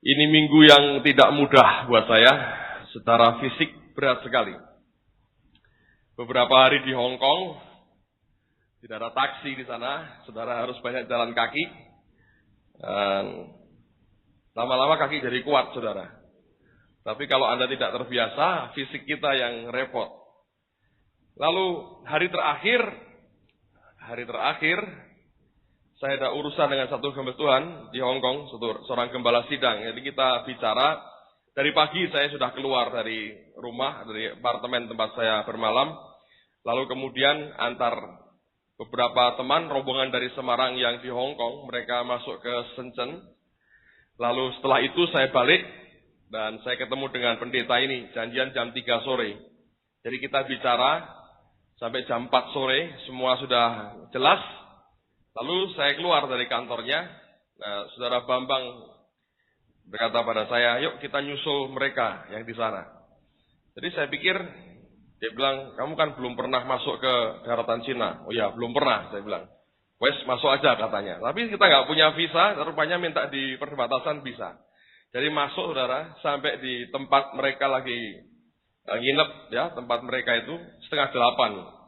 Ini minggu yang tidak mudah buat saya, secara fisik berat sekali. Beberapa hari di Hong Kong, tidak ada taksi di sana, saudara harus banyak jalan kaki. Dan lama-lama kaki jadi kuat, saudara. Tapi kalau Anda tidak terbiasa, fisik kita yang repot. Lalu hari terakhir, saya ada urusan dengan satu hamba Tuhan di Hong Kong, seorang gembala sidang. Jadi kita bicara, dari pagi saya sudah keluar dari rumah, dari apartemen tempat saya bermalam. Lalu kemudian antar beberapa teman rombongan dari Semarang yang di Hong Kong, mereka masuk ke Shenzhen. Lalu setelah itu saya balik dan saya ketemu dengan pendeta ini, janjian jam 3 sore. Jadi kita bicara sampai jam 4 sore, semua sudah jelas. Lalu saya keluar dari kantornya, Saudara Bambang berkata pada saya, yuk kita nyusul mereka yang di sana. Jadi saya pikir, dia bilang, kamu kan belum pernah masuk ke daratan Cina. Oh ya, belum pernah, saya bilang. Wes, masuk aja katanya. Tapi kita nggak punya visa, rupanya minta di perbatasan bisa. Jadi masuk saudara, sampai di tempat mereka lagi nginep, ya, tempat mereka itu 7:30.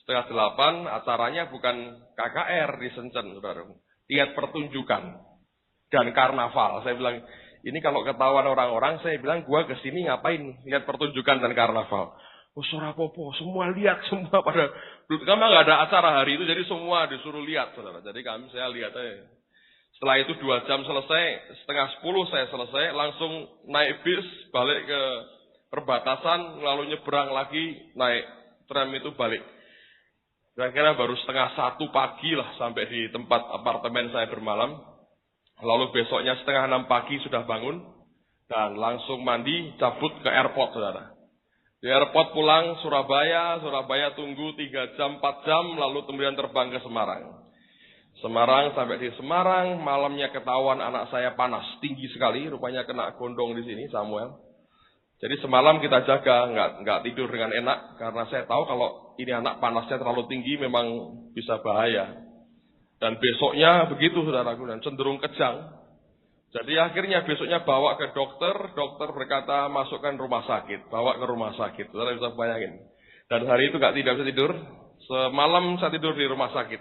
7:30 acaranya bukan KKR di Shenzhen, saudara. Lihat pertunjukan dan karnaval. Saya bilang, ini kalau ketahuan orang-orang, saya bilang, gua kesini ngapain? Lihat pertunjukan dan karnaval. Oh, Surapopo, semua lihat, semua pada. Karena nggak ada acara hari itu, jadi semua disuruh lihat, saudara. Jadi saya lihat aja. Setelah itu 2 jam selesai, 9:30 saya selesai, langsung naik bis, balik ke perbatasan, lalu nyebrang lagi, naik tram itu balik. Kira-kira baru 1:30 pagi lah sampai di tempat apartemen saya bermalam. Lalu besoknya 5:30 pagi sudah bangun dan langsung mandi, cabut ke airport, saudara. Di airport pulang Surabaya tunggu 3 jam, 4 jam, lalu kemudian terbang ke Semarang. Sampai di Semarang, malamnya ketahuan anak saya panas, tinggi sekali, rupanya kena gondong di sini, Samuel. Jadi semalam kita jaga, nggak tidur dengan enak, karena saya tahu kalau ini anak panasnya terlalu tinggi memang bisa bahaya. Dan besoknya begitu saudaraku, dan cenderung kejang. Jadi akhirnya besoknya bawa ke dokter berkata masukkan rumah sakit, bawa ke rumah sakit, saudara bisa bayangin. Dan hari itu tidak bisa tidur, semalam saya tidur di rumah sakit.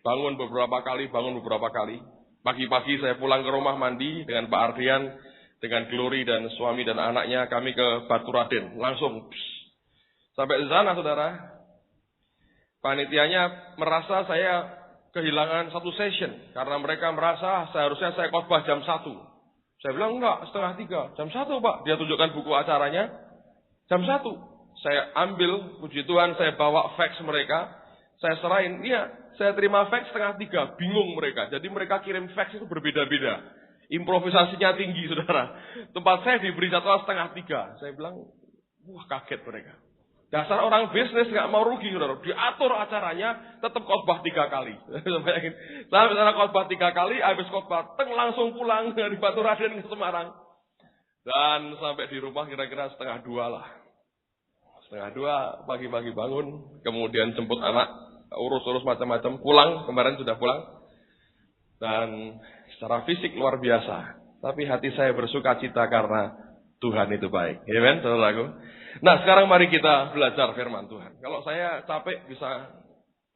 Bangun beberapa kali. Pagi-pagi saya pulang ke rumah mandi dengan Pak Ardian, dengan Glory dan suami dan anaknya, kami ke Batu Raden, langsung. Sampai di sana, saudara, panitianya merasa saya kehilangan satu session, karena mereka merasa seharusnya saya khotbah jam 1. Saya bilang, enggak, 2:30, jam 1 Pak. Dia tunjukkan buku acaranya, jam 1. Saya ambil, puji Tuhan, saya bawa fax mereka, saya serahin, iya, saya terima fax 2:30, bingung mereka. Jadi mereka kirim fax itu berbeda-beda. Improvisasinya tinggi, saudara. Tempat saya diberi jadwal 2:30. Saya bilang, wah kaget mereka. Dasar orang bisnis nggak mau rugi, saudara. Diatur acaranya, tetap khotbah 3 kali. Saya misalnya khotbah 3 kali, habis khotbah, langsung pulang dari Batu Raden ke Semarang. Dan sampai di rumah kira-kira 1:30 lah. 1:30 pagi-pagi bangun, kemudian jemput anak, urus-urus macam-macam, pulang, kemarin sudah pulang. Dan secara fisik luar biasa, tapi hati saya bersuka cita karena Tuhan itu baik. Amen, saudaraku. Nah, sekarang mari kita belajar firman Tuhan. Kalau saya capek bisa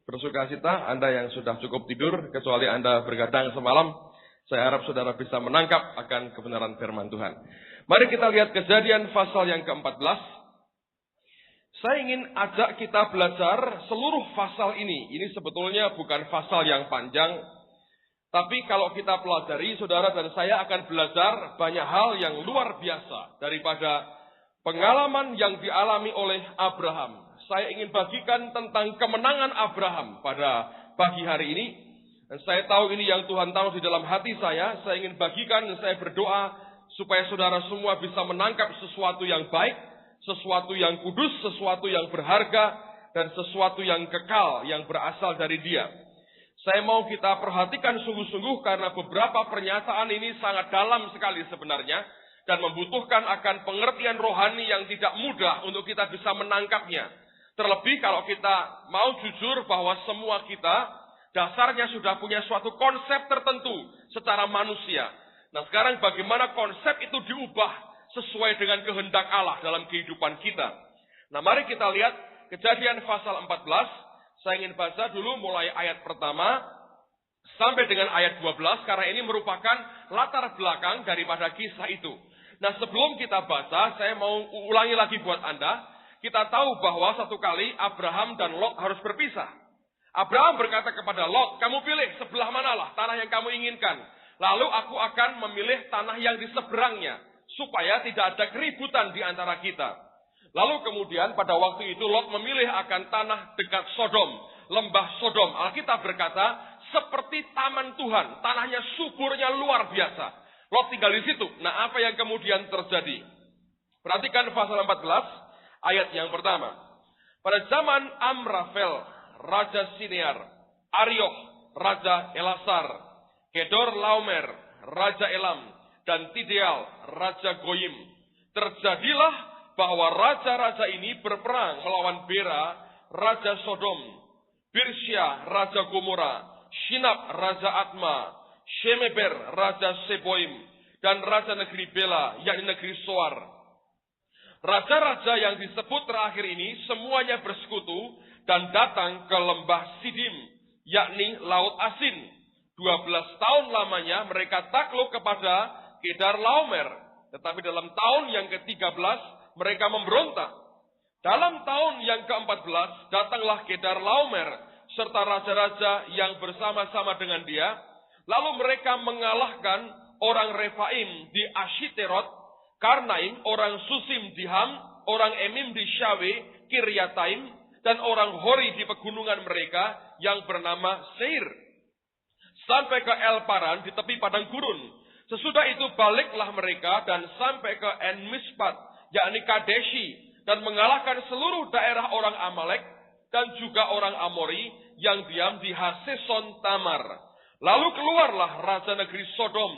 bersuka cita, Anda yang sudah cukup tidur, kecuali Anda bergadang semalam, saya harap saudara bisa menangkap akan kebenaran firman Tuhan. Mari kita lihat Kejadian pasal yang ke-14. Saya ingin ajak kita belajar seluruh pasal ini. Ini sebetulnya bukan pasal yang panjang, tapi kalau kita pelajari, saudara dan saya akan belajar banyak hal yang luar biasa daripada pengalaman yang dialami oleh Abraham. Saya ingin bagikan tentang kemenangan Abraham pada pagi hari ini. Dan saya tahu ini yang Tuhan tahu di dalam hati saya. Saya ingin bagikan dan saya berdoa supaya saudara semua bisa menangkap sesuatu yang baik, sesuatu yang kudus, sesuatu yang berharga, dan sesuatu yang kekal yang berasal dari Dia. Saya mau kita perhatikan sungguh-sungguh karena beberapa pernyataan ini sangat dalam sekali sebenarnya dan membutuhkan akan pengertian rohani yang tidak mudah untuk kita bisa menangkapnya. Terlebih kalau kita mau jujur bahwa semua kita dasarnya sudah punya suatu konsep tertentu secara manusia. Nah sekarang bagaimana konsep itu diubah sesuai dengan kehendak Allah dalam kehidupan kita. Nah mari kita lihat Kejadian pasal 14. Saya ingin baca dulu mulai ayat pertama sampai dengan ayat 12 karena ini merupakan latar belakang daripada kisah itu. Nah sebelum kita baca, saya mau ulangi lagi buat Anda. Kita tahu bahwa satu kali Abraham dan Lot harus berpisah. Abraham berkata kepada Lot, kamu pilih sebelah manalah tanah yang kamu inginkan. Lalu aku akan memilih tanah yang di seberangnya, supaya tidak ada keributan di antara kita. Lalu kemudian pada waktu itu Lot memilih akan tanah dekat Sodom, lembah Sodom. Alkitab berkata, seperti taman Tuhan, tanahnya suburnya luar biasa. Lot tinggal di situ. Nah apa yang kemudian terjadi? Perhatikan pasal 14, ayat yang pertama. Pada zaman Amrafel, Raja Sinear, Arioch, Raja Elasar, Kedor Laomer, Raja Elam, dan Tideal, Raja Goyim. Terjadilah bahwa raja-raja ini berperang melawan Bera, Raja Sodom, Birsya, Raja Gomora, Shinab, Raja Atma, Shemeber, Raja Seboim, dan Raja negeri Bela, yakni negeri Soar. Raja-raja yang disebut terakhir ini semuanya bersekutu dan datang ke lembah Sidim, yakni Laut Asin. 12 tahun lamanya mereka takluk kepada Kedar Laomer. Tetapi dalam tahun yang ke-13 mereka memberontak. Dalam tahun yang ke-14 datanglah Kedar Laomer serta raja-raja yang bersama-sama dengan dia. Lalu mereka mengalahkan orang Refaim di Ashiterot, Karnaim, orang Susim di Ham, orang Emim di Syawe, Kiryataim, dan orang Hori di pegunungan mereka yang bernama Seir. Sampai ke El Paran di tepi padang gurun. Sesudah itu baliklah mereka dan sampai ke En-Mispat, yakni Kadeshi, dan mengalahkan seluruh daerah orang Amalek dan juga orang Amori yang diam di Haseson Tamar. Lalu keluarlah raja negeri Sodom,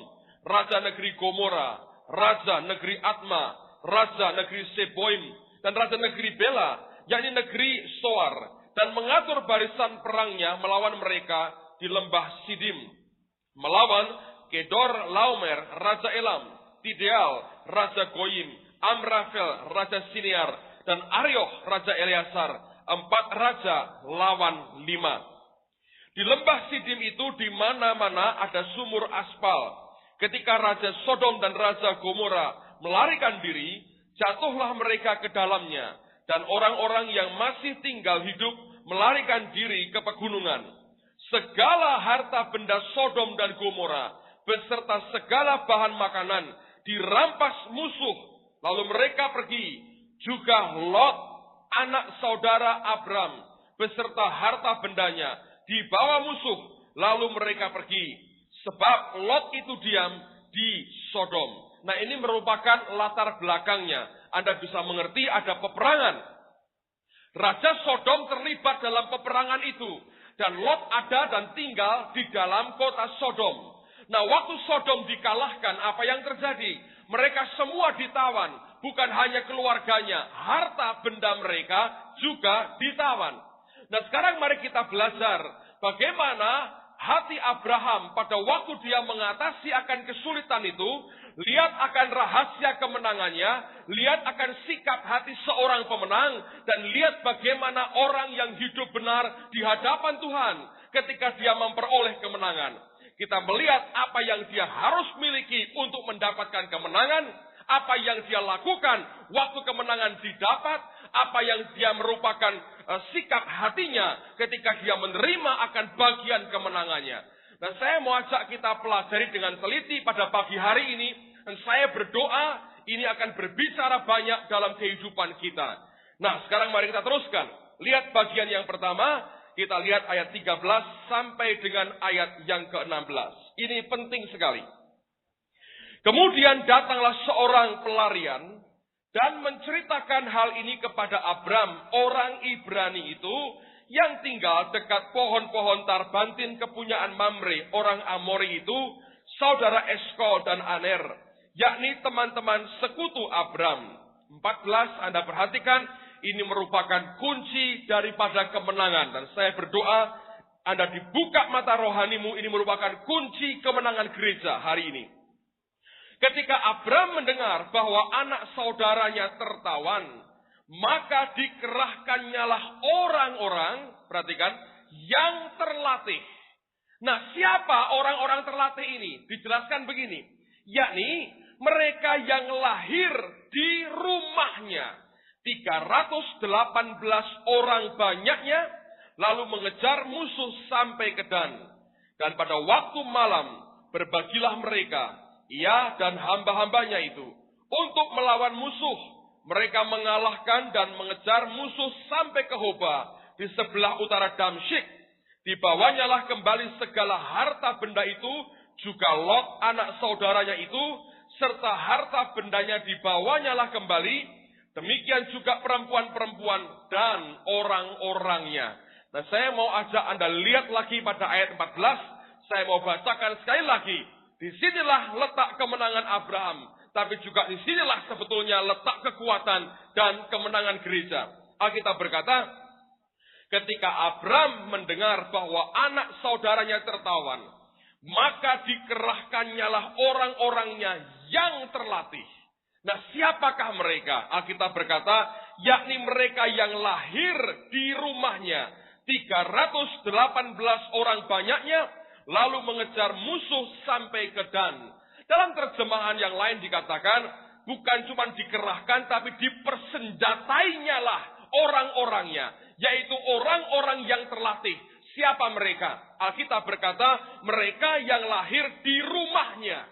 raja negeri Gomora, raja negeri Atma, raja negeri Seboim, dan raja negeri Bela, yakni negeri Soar, dan mengatur barisan perangnya melawan mereka di lembah Sidim, melawan Kedor Laomer, Raja Elam, Tideal, Raja Goyim, Amrafel, Raja Sinear, dan Arioch, Raja Eleasar. 4 raja lawan 5. Di lembah Sidim itu di mana-mana ada sumur aspal. Ketika Raja Sodom dan Raja Gomora melarikan diri, jatuhlah mereka ke dalamnya. Dan orang-orang yang masih tinggal hidup melarikan diri ke pegunungan. Segala harta benda Sodom dan Gomora beserta segala bahan makanan dirampas musuh. Lalu mereka pergi, juga Lot, anak saudara Abram, beserta harta bendanya, dibawa musuh, lalu mereka pergi. Sebab Lot itu diam di Sodom. Nah ini merupakan latar belakangnya. Anda bisa mengerti ada peperangan. Raja Sodom terlibat dalam peperangan itu. Dan Lot ada dan tinggal di dalam kota Sodom. Nah waktu Sodom dikalahkan, apa yang terjadi? Mereka semua ditawan, bukan hanya keluarganya, harta benda mereka juga ditawan. Nah sekarang mari kita belajar bagaimana hati Abraham pada waktu dia mengatasi akan kesulitan itu. Lihat akan rahasia kemenangannya, lihat akan sikap hati seorang pemenang, dan lihat bagaimana orang yang hidup benar di hadapan Tuhan ketika dia memperoleh kemenangan. Kita melihat apa yang dia harus miliki untuk mendapatkan kemenangan, apa yang dia lakukan waktu kemenangan didapat, apa yang dia merupakan sikap hatinya ketika dia menerima akan bagian kemenangannya. Dan saya mau ajak kita pelajari dengan teliti pada pagi hari ini, dan saya berdoa ini akan berbicara banyak dalam kehidupan kita. Nah, sekarang mari kita teruskan. Lihat bagian yang pertama, kita lihat ayat 13 sampai dengan ayat yang ke-16. Ini penting sekali. Kemudian datanglah seorang pelarian dan menceritakan hal ini kepada Abram, orang Ibrani itu, yang tinggal dekat pohon-pohon tarbantin kepunyaan Mamre, orang Amori itu, saudara Eskol dan Aner, yakni teman-teman sekutu Abram. 14, Anda perhatikan, ini merupakan kunci daripada kemenangan. Dan saya berdoa, Anda dibuka mata rohanimu, ini merupakan kunci kemenangan gereja hari ini. Ketika Abram mendengar bahwa anak saudaranya tertawan, maka dikerahkannyalah orang-orang, perhatikan, yang terlatih. Nah, siapa orang-orang terlatih ini? Dijelaskan begini, yakni mereka yang lahir di rumahnya. 318 orang banyaknya, lalu mengejar musuh sampai ke Dan. Dan pada waktu malam, berbagilah mereka, ia dan hamba-hambanya itu, untuk melawan musuh. Mereka mengalahkan dan mengejar musuh sampai ke Hoba, di sebelah utara Damsyik. Dibawanyalah kembali segala harta benda itu, juga Lot anak saudaranya itu, serta harta bendanya dibawanyalah kembali. Demikian juga perempuan-perempuan dan orang-orangnya. Nah, saya mau ajak Anda lihat lagi pada ayat 14. Saya mau bacakan sekali lagi. Disinilah letak kemenangan Abraham. Tapi juga disinilah sebetulnya letak kekuatan dan kemenangan gereja. Alkitab berkata, ketika Abraham mendengar bahwa anak saudaranya tertawan, maka dikerahkannyalah orang-orangnya yang terlatih. Nah, siapakah mereka? Alkitab berkata, yakni mereka yang lahir di rumahnya. 318 orang banyaknya, lalu mengejar musuh sampai ke Dan. Dalam terjemahan yang lain dikatakan, bukan cuma dikerahkan, tapi dipersenjatainya lah orang-orangnya. Yaitu orang-orang yang terlatih. Siapa mereka? Alkitab berkata, mereka yang lahir di rumahnya.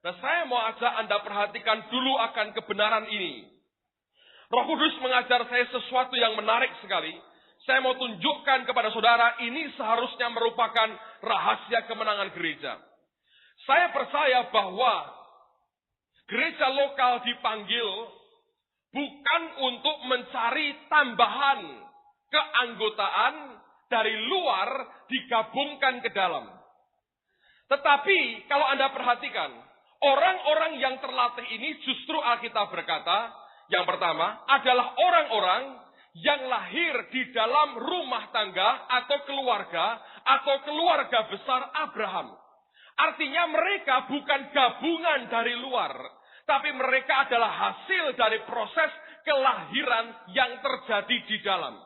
Nah, saya mau ajak Anda perhatikan dulu akan kebenaran ini. Roh Kudus mengajar saya sesuatu yang menarik sekali. Saya mau tunjukkan kepada saudara, ini seharusnya merupakan rahasia kemenangan gereja. Saya percaya bahwa gereja lokal dipanggil bukan untuk mencari tambahan keanggotaan dari luar digabungkan ke dalam. Tetapi kalau Anda perhatikan, orang-orang yang terlatih ini justru Alkitab berkata, yang pertama adalah orang-orang yang lahir di dalam rumah tangga atau keluarga besar Abraham. Artinya mereka bukan gabungan dari luar, tapi mereka adalah hasil dari proses kelahiran yang terjadi di dalam.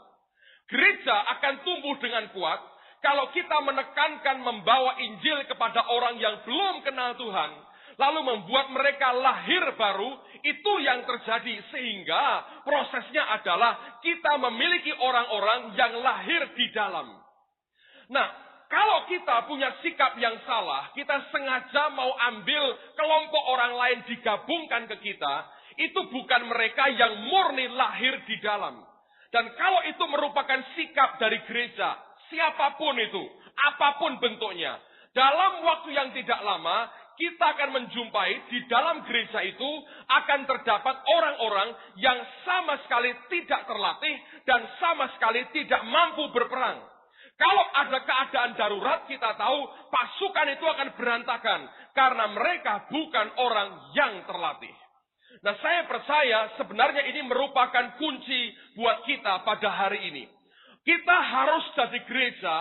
Gereja akan tumbuh dengan kuat kalau kita menekankan membawa Injil kepada orang yang belum kenal Tuhan, lalu membuat mereka lahir baru. Itu yang terjadi, sehingga prosesnya adalah kita memiliki orang-orang yang lahir di dalam. Nah, kalau kita punya sikap yang salah, kita sengaja mau ambil kelompok orang lain digabungkan ke kita, itu bukan mereka yang murni lahir di dalam. Dan kalau itu merupakan sikap dari gereja, siapapun itu, apapun bentuknya, dalam waktu yang tidak lama, kita akan menjumpai di dalam gereja itu akan terdapat orang-orang yang sama sekali tidak terlatih dan sama sekali tidak mampu berperang. Kalau ada keadaan darurat, kita tahu pasukan itu akan berantakan karena mereka bukan orang yang terlatih. Nah, saya percaya sebenarnya ini merupakan kunci buat kita pada hari ini. Kita harus jadi gereja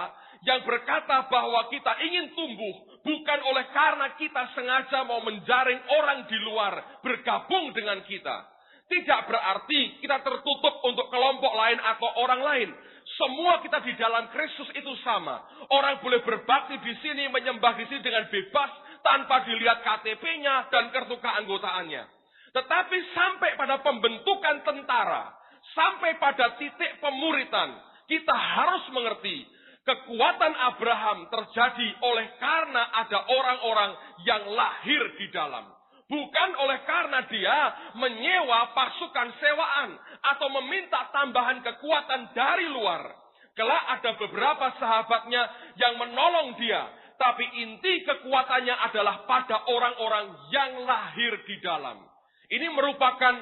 yang berkata bahwa kita ingin tumbuh bukan oleh karena kita sengaja mau menjaring orang di luar bergabung dengan kita. Tidak berarti kita tertutup untuk kelompok lain atau orang lain. Semua kita di dalam Kristus itu sama. Orang boleh berbakti di sini, menyembah di sini dengan bebas tanpa dilihat KTP-nya dan kartu keanggotaannya. Tetapi sampai pada pembentukan tentara, sampai pada titik pemuritan, kita harus mengerti kekuatan Abraham terjadi oleh karena ada orang-orang yang lahir di dalam. Bukan oleh karena dia menyewa pasukan sewaan atau meminta tambahan kekuatan dari luar. Kelak ada beberapa sahabatnya yang menolong dia. Tapi inti kekuatannya adalah pada orang-orang yang lahir di dalam. Ini merupakan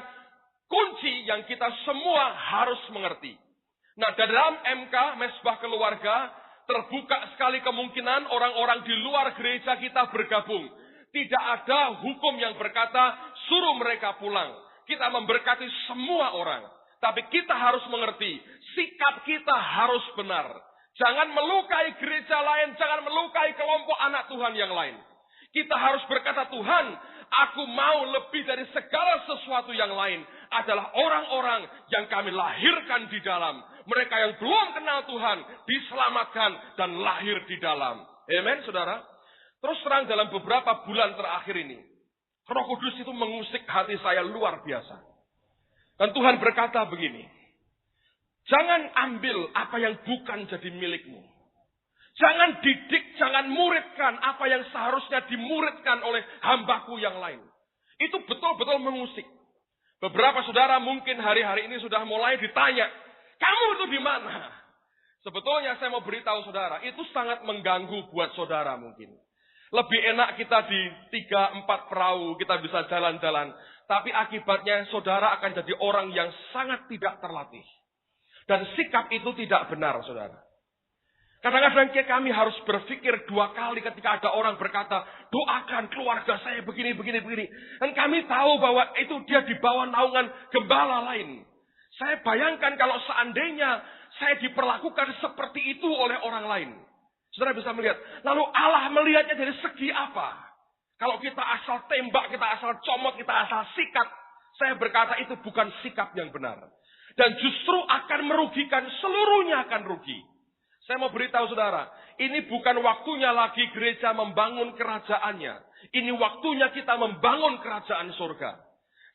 kunci yang kita semua harus mengerti. Nah, dalam MK, Mesbah Keluarga, terbuka sekali kemungkinan orang-orang di luar gereja kita bergabung. Tidak ada hukum yang berkata, suruh mereka pulang. Kita memberkati semua orang. Tapi kita harus mengerti, sikap kita harus benar. Jangan melukai gereja lain, jangan melukai kelompok anak Tuhan yang lain. Kita harus berkata, Tuhan, mau lebih dari segala sesuatu yang lain adalah orang-orang yang kami lahirkan di dalam. Mereka yang belum kenal Tuhan diselamatkan dan lahir di dalam. Amen, saudara. Terus terang dalam beberapa bulan terakhir ini, Roh Kudus itu mengusik hati saya luar biasa. Dan Tuhan berkata begini, jangan ambil apa yang bukan jadi milikmu. Jangan didik, jangan muridkan apa yang seharusnya dimuridkan oleh hambaku yang lain. Itu betul-betul mengusik. Beberapa saudara mungkin hari-hari ini sudah mulai ditanya, kamu itu di mana? Sebetulnya saya mau beritahu saudara, itu sangat mengganggu buat saudara mungkin. Lebih enak kita di 3-4 perahu, kita bisa jalan-jalan. Tapi akibatnya saudara akan jadi orang yang sangat tidak terlatih. Dan sikap itu tidak benar, saudara. Kadang-kadang kami harus berpikir 2 kali ketika ada orang berkata, doakan keluarga saya begini. Dan kami tahu bahwa itu dia di bawah naungan gembala lain. Saya bayangkan kalau seandainya saya diperlakukan seperti itu oleh orang lain. Saudara bisa melihat. Lalu Allah melihatnya dari segi apa? Kalau kita asal tembak, kita asal comot, kita asal sikat. Saya berkata itu bukan sikap yang benar. Dan justru akan merugikan, seluruhnya akan rugi. Saya mau beritahu saudara, ini bukan waktunya lagi gereja membangun kerajaannya. Ini waktunya kita membangun kerajaan surga.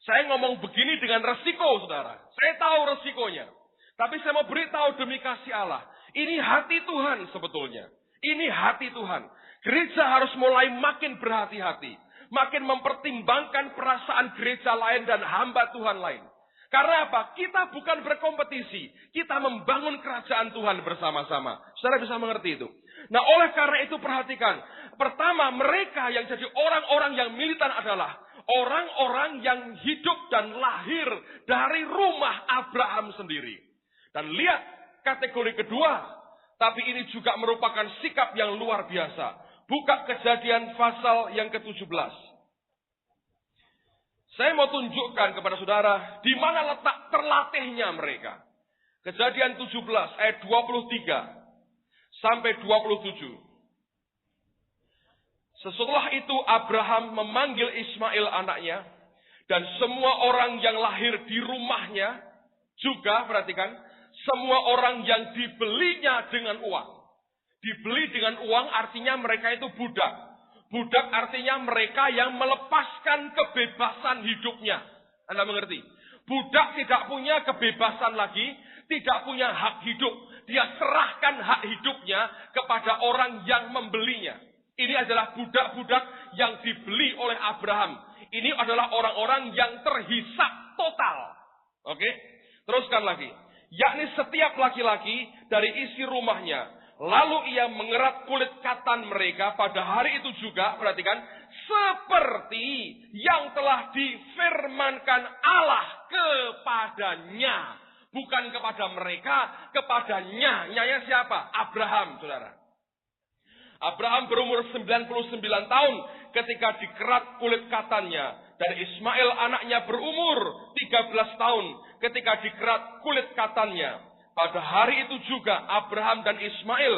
Saya ngomong begini dengan resiko, saudara. Saya tahu resikonya. Tapi saya mau beritahu demi kasih Allah. Ini hati Tuhan sebetulnya. Ini hati Tuhan. Gereja harus mulai makin berhati-hati. Makin mempertimbangkan perasaan gereja lain dan hamba Tuhan lain. Karena apa? Kita bukan berkompetisi. Kita membangun kerajaan Tuhan bersama-sama. Saudara bisa mengerti itu. Nah, oleh karena itu perhatikan. Pertama, mereka yang jadi orang-orang yang militan adalah orang-orang yang hidup dan lahir dari rumah Abraham sendiri. Dan lihat kategori kedua. Tapi ini juga merupakan sikap yang luar biasa. Buka Kejadian pasal yang ke-17. Saya mau tunjukkan kepada saudara di mana letak terlatihnya mereka. Kejadian 17 ayat 23 sampai 27. Setelah itu Abraham memanggil Ismail anaknya dan semua orang yang lahir di rumahnya juga, perhatikan, semua orang yang dibelinya dengan uang. Dibeli dengan uang artinya mereka itu budak. Budak artinya mereka yang melepaskan kebebasan hidupnya. Anda mengerti? Budak tidak punya kebebasan lagi, tidak punya hak hidup. Dia serahkan hak hidupnya kepada orang yang membelinya. Ini adalah budak-budak yang dibeli oleh Abraham. Ini adalah orang-orang yang terhisap total. Oke? Teruskan lagi. Yakni setiap laki-laki dari isi rumahnya. Lalu ia mengerat kulit katan mereka pada hari itu juga, perhatikan, seperti yang telah difirmankan Allah kepadanya. Bukan kepada mereka, kepadanya. Nyanya siapa? Abraham, saudara. Abraham berumur 99 tahun ketika dikerat kulit katannya. Dan Ismail anaknya berumur 13 tahun ketika dikerat kulit katannya. Pada hari itu juga Abraham dan Ismail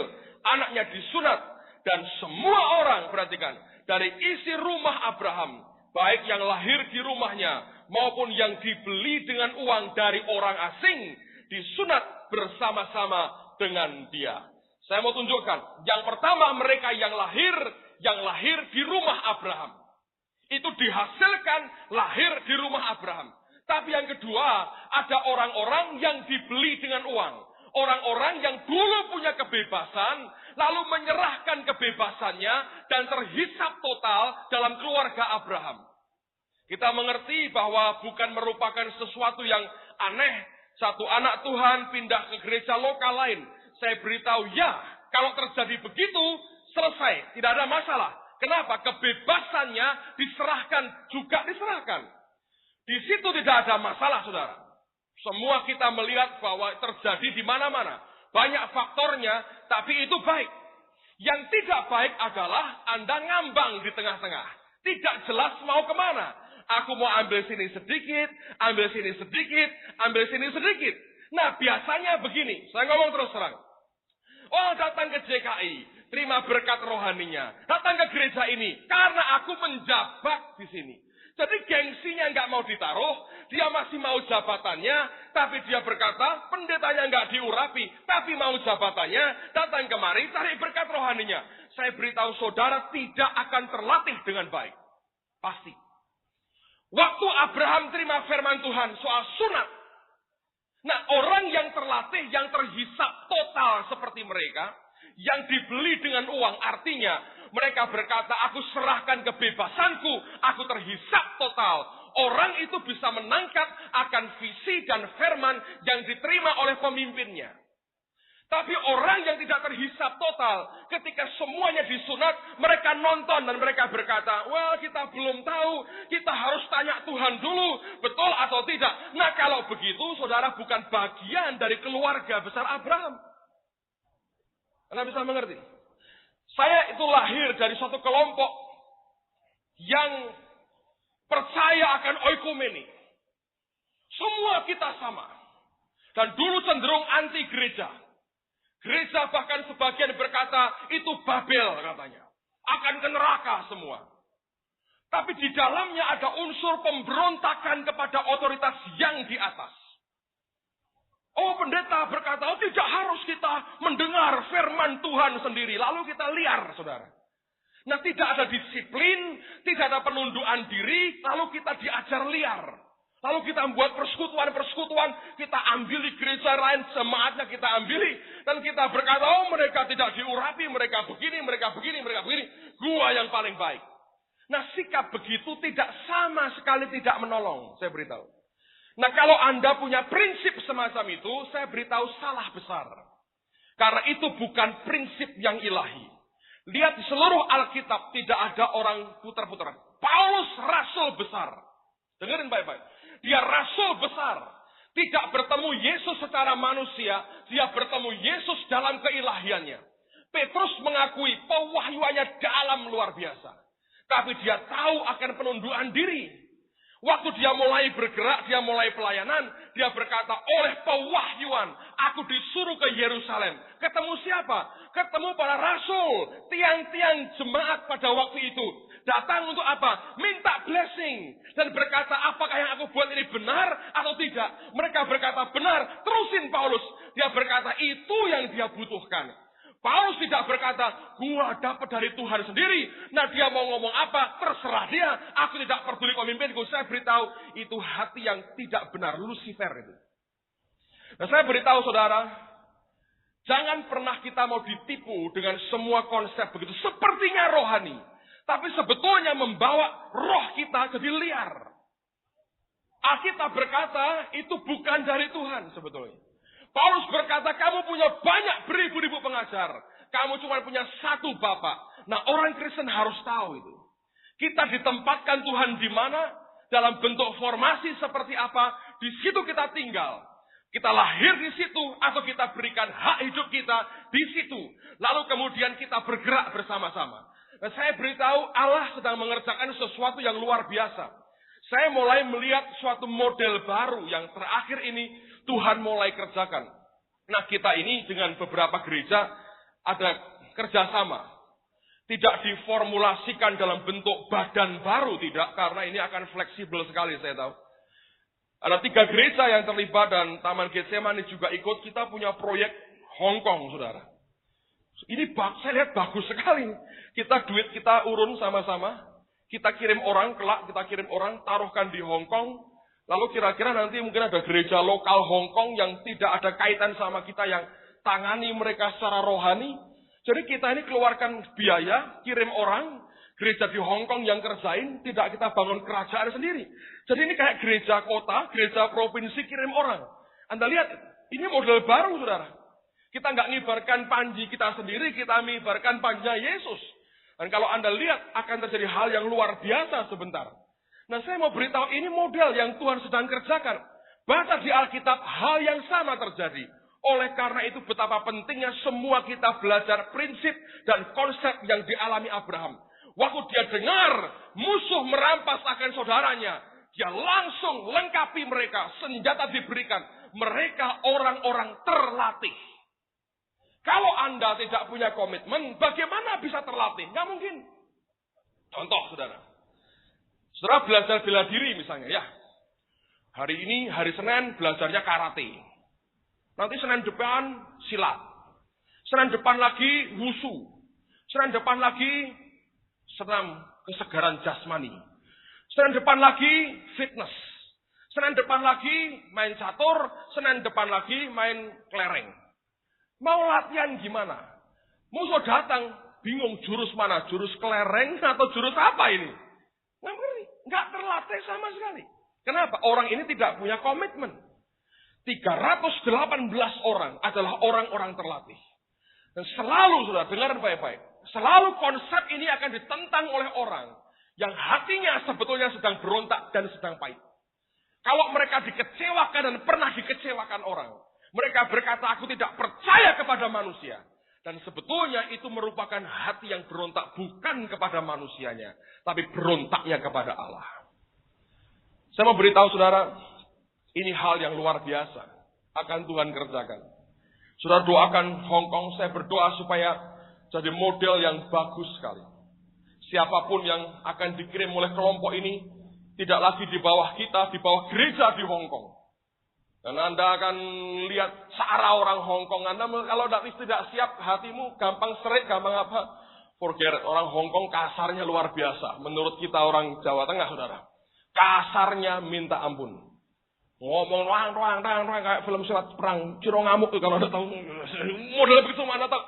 anaknya disunat. Dan semua orang, perhatikan, dari isi rumah Abraham, baik yang lahir di rumahnya maupun yang dibeli dengan uang dari orang asing, disunat bersama-sama dengan dia. Saya mau tunjukkan, yang pertama mereka yang lahir di rumah Abraham. Itu dihasilkan lahir di rumah Abraham. Tapi yang kedua, ada orang-orang yang dibeli dengan uang. Orang-orang yang dulu punya kebebasan, lalu menyerahkan kebebasannya dan terhisap total dalam keluarga Abraham. Kita mengerti bahwa bukan merupakan sesuatu yang aneh. Satu anak Tuhan pindah ke gereja lokal lain. Saya beritahu, ya, kalau terjadi begitu, selesai. Tidak ada masalah. Kenapa? Kebebasannya diserahkan. Di situ tidak ada masalah, saudara. Semua kita melihat bahwa terjadi di mana-mana. Banyak faktornya, tapi itu baik. Yang tidak baik adalah Anda ngambang di tengah-tengah. Tidak jelas mau kemana. Aku mau ambil sini sedikit, ambil sini sedikit, ambil sini sedikit. Nah, biasanya begini. Saya ngomong terus terang. Oh, datang ke JKI, terima berkat rohaninya. Datang ke gereja ini, karena aku menjabat di sini. Jadi gengsinya nggak mau ditaruh, dia masih mau jabatannya, tapi dia berkata, pendetanya nggak diurapi, tapi mau jabatannya, datang kemari, cari berkat rohaninya. Saya beritahu saudara, tidak akan terlatih dengan baik. Pasti. Waktu Abraham terima firman Tuhan soal sunat, nah orang yang terlatih, yang terhisap total seperti mereka, yang dibeli dengan uang, artinya mereka berkata, aku serahkan kebebasanku, aku terhisap total. Orang itu bisa menangkap akan visi dan firman yang diterima oleh pemimpinnya. Tapi orang yang tidak terhisap total, ketika semuanya disunat, mereka nonton dan mereka berkata, well kita belum tahu, kita harus tanya Tuhan dulu, betul atau tidak. Nah kalau begitu, saudara bukan bagian dari keluarga besar Abraham. Anda bisa mengerti? Saya itu lahir dari suatu kelompok yang percaya akan oikumeni. Semua kita sama. Dan dulu cenderung anti gereja. Gereja bahkan sebagian berkata, itu Babel katanya. Akan ke neraka semua. Tapi di dalamnya ada unsur pemberontakan kepada otoritas yang di atas. Oh pendeta berkata, oh tidak harus kita mendengar firman Tuhan sendiri. Lalu kita liar, saudara. Nah tidak ada disiplin, tidak ada penundukan diri, lalu kita diajar liar. Lalu kita membuat persekutuan-persekutuan, kita ambil di gereja lain, jemaatnya kita ambil, dan kita berkata, oh mereka tidak diurapi, mereka begini, mereka begini, mereka begini. Gua yang paling baik. Nah sikap begitu tidak sama sekali tidak menolong, saya beritahu. Nah kalau Anda punya prinsip semacam itu, saya beritahu salah besar. Karena itu bukan prinsip yang ilahi. Lihat di seluruh Alkitab tidak ada orang putar-putaran. Paulus rasul besar. Dengerin baik-baik. Dia rasul besar. Tidak bertemu Yesus secara manusia. Dia bertemu Yesus dalam keilahiannya. Petrus mengakui pewahyuannya dalam luar biasa. Tapi dia tahu akan penundukan diri. Waktu dia mulai bergerak, dia mulai pelayanan. Dia berkata, oleh pewahyuan, aku disuruh ke Yerusalem. Ketemu siapa? Ketemu para rasul. Tiang-tiang jemaat pada waktu itu. Datang untuk apa? Minta blessing. Dan berkata, apakah yang aku buat ini benar atau tidak? Mereka berkata, benar. Terusin Paulus. Dia berkata, itu yang dia butuhkan. Paulus tidak berkata, gua dapat dari Tuhan sendiri. Nah dia mau ngomong apa? Terserah dia. Aku tidak peduli pemimpinku. Saya beritahu, itu hati yang tidak benar. Lucifer itu. Nah saya beritahu saudara, jangan pernah kita mau ditipu dengan semua konsep begitu. Sepertinya rohani. Tapi sebetulnya membawa roh kita jadi liar. Alkitab berkata, itu bukan dari Tuhan sebetulnya. Paulus berkata, kamu punya banyak beribu-ribu pengajar. Kamu cuma punya satu Bapa. Nah orang Kristen harus tahu itu. Kita ditempatkan Tuhan di mana? Dalam bentuk formasi seperti apa? Di situ kita tinggal. Kita lahir di situ atau kita berikan hak hidup kita di situ. Lalu kemudian kita bergerak bersama-sama. Nah, saya beritahu Allah sedang mengerjakan sesuatu yang luar biasa. Saya mulai melihat suatu model baru yang terakhir ini Tuhan mulai kerjakan. Nah kita ini dengan beberapa gereja ada kerjasama. Tidak diformulasikan dalam bentuk badan baru, tidak. Karena ini akan fleksibel sekali saya tahu. Ada 3 gereja yang terlibat dan Taman Getsemani juga ikut. Kita punya proyek Hong Kong, saudara. Ini saya lihat bagus sekali. Duit kita urun sama-sama. Kita kirim orang, kelak kita kirim orang, taruhkan di Hong Kong. Lalu kira-kira nanti mungkin ada gereja lokal Hong Kong yang tidak ada kaitan sama kita yang tangani mereka secara rohani. Jadi kita ini keluarkan biaya, kirim orang, gereja di Hong Kong yang kerjain, tidak kita bangun kerajaan sendiri. Jadi ini kayak gereja kota, gereja provinsi kirim orang. Anda lihat, ini model baru saudara. Kita nggak ngibarkan panji kita sendiri, kita mengibarkan panjinya Yesus. Dan kalau Anda lihat, akan terjadi hal yang luar biasa sebentar. Nah saya mau beritahu, ini model yang Tuhan sedang kerjakan. Baca di Alkitab, hal yang sama terjadi. Oleh karena itu betapa pentingnya semua kita belajar prinsip dan konsep yang dialami Abraham. Waktu dia dengar musuh merampas akan saudaranya, dia langsung lengkapi mereka, senjata diberikan. Mereka orang-orang terlatih. Kalau Anda tidak punya komitmen, bagaimana bisa terlatih? Nggak mungkin. Contoh, saudara. Saudara belajar bela diri misalnya, ya. Hari ini, hari Senin, belajarnya karate. Nanti Senin depan, silat. Senin depan lagi, wushu. Senin depan lagi, senam kesegaran jasmani. Senin depan lagi, fitness. Senin depan lagi, main catur. Senin depan lagi, main kelereng. Mau latihan gimana? Musuh datang, bingung jurus mana? Jurus kelereng atau jurus apa ini? Nggak terlatih sama sekali. Kenapa? Orang ini tidak punya komitmen. 318 orang adalah orang-orang terlatih. Dan selalu, saudara, dengar baik-baik. Selalu konsep ini akan ditentang oleh orang yang hatinya sebetulnya sedang berontak dan sedang pahit. Kalau mereka dikecewakan dan pernah dikecewakan orang, mereka berkata, aku tidak percaya kepada manusia. Dan sebetulnya itu merupakan hati yang berontak bukan kepada manusianya, tapi berontaknya kepada Allah. Saya mau beritahu saudara, ini hal yang luar biasa akan Tuhan kerjakan. Saudara doakan Hong Kong, saya berdoa supaya jadi model yang bagus sekali. Siapapun yang akan dikirim oleh kelompok ini, tidak lagi di bawah kita, di bawah gereja di Hong Kong. Dan Anda akan lihat cara orang Hong Kong. Anda kalau tidak siap, hatimu gampang serik, gampang apa? Forget it. Orang Hong Kong kasarnya luar biasa. Menurut kita orang Jawa Tengah, saudara. Kasarnya minta ampun. Ngomong ruang kayak film surat perang. Ciro ngamuk tuh kalau Anda tahu. Model begitu mana tahu.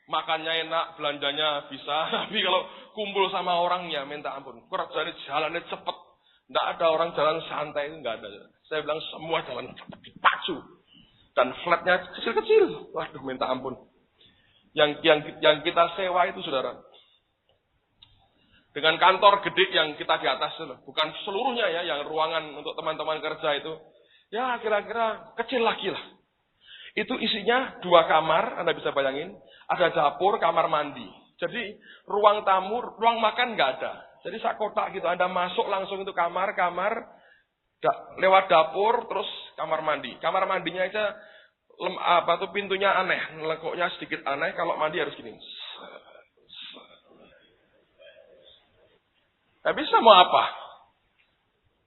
Makannya enak, belanjanya bisa. Tapi kalau kumpul sama orangnya minta ampun. Kerjanya jalannya cepet. Tidak ada orang jalan santai, itu nggak ada. Saya bilang semua jalan cepet, dipacu. Dan flatnya kecil-kecil. Waduh, minta ampun. Yang kita sewa itu, saudara. Dengan kantor gede yang kita di atas, bukan seluruhnya ya, yang ruangan untuk teman-teman kerja itu, ya kira-kira kecil lagi lah. Itu isinya 2 kamar, Anda bisa bayangin, ada dapur, kamar mandi. Jadi ruang tamu, ruang makan nggak ada. Jadi sak kotak gitu, Anda masuk langsung itu kamar, lewat dapur, terus kamar mandi. Kamar mandinya aja, pintunya aneh, lekuknya sedikit aneh, kalau mandi harus gini. Tapi bisa mau apa?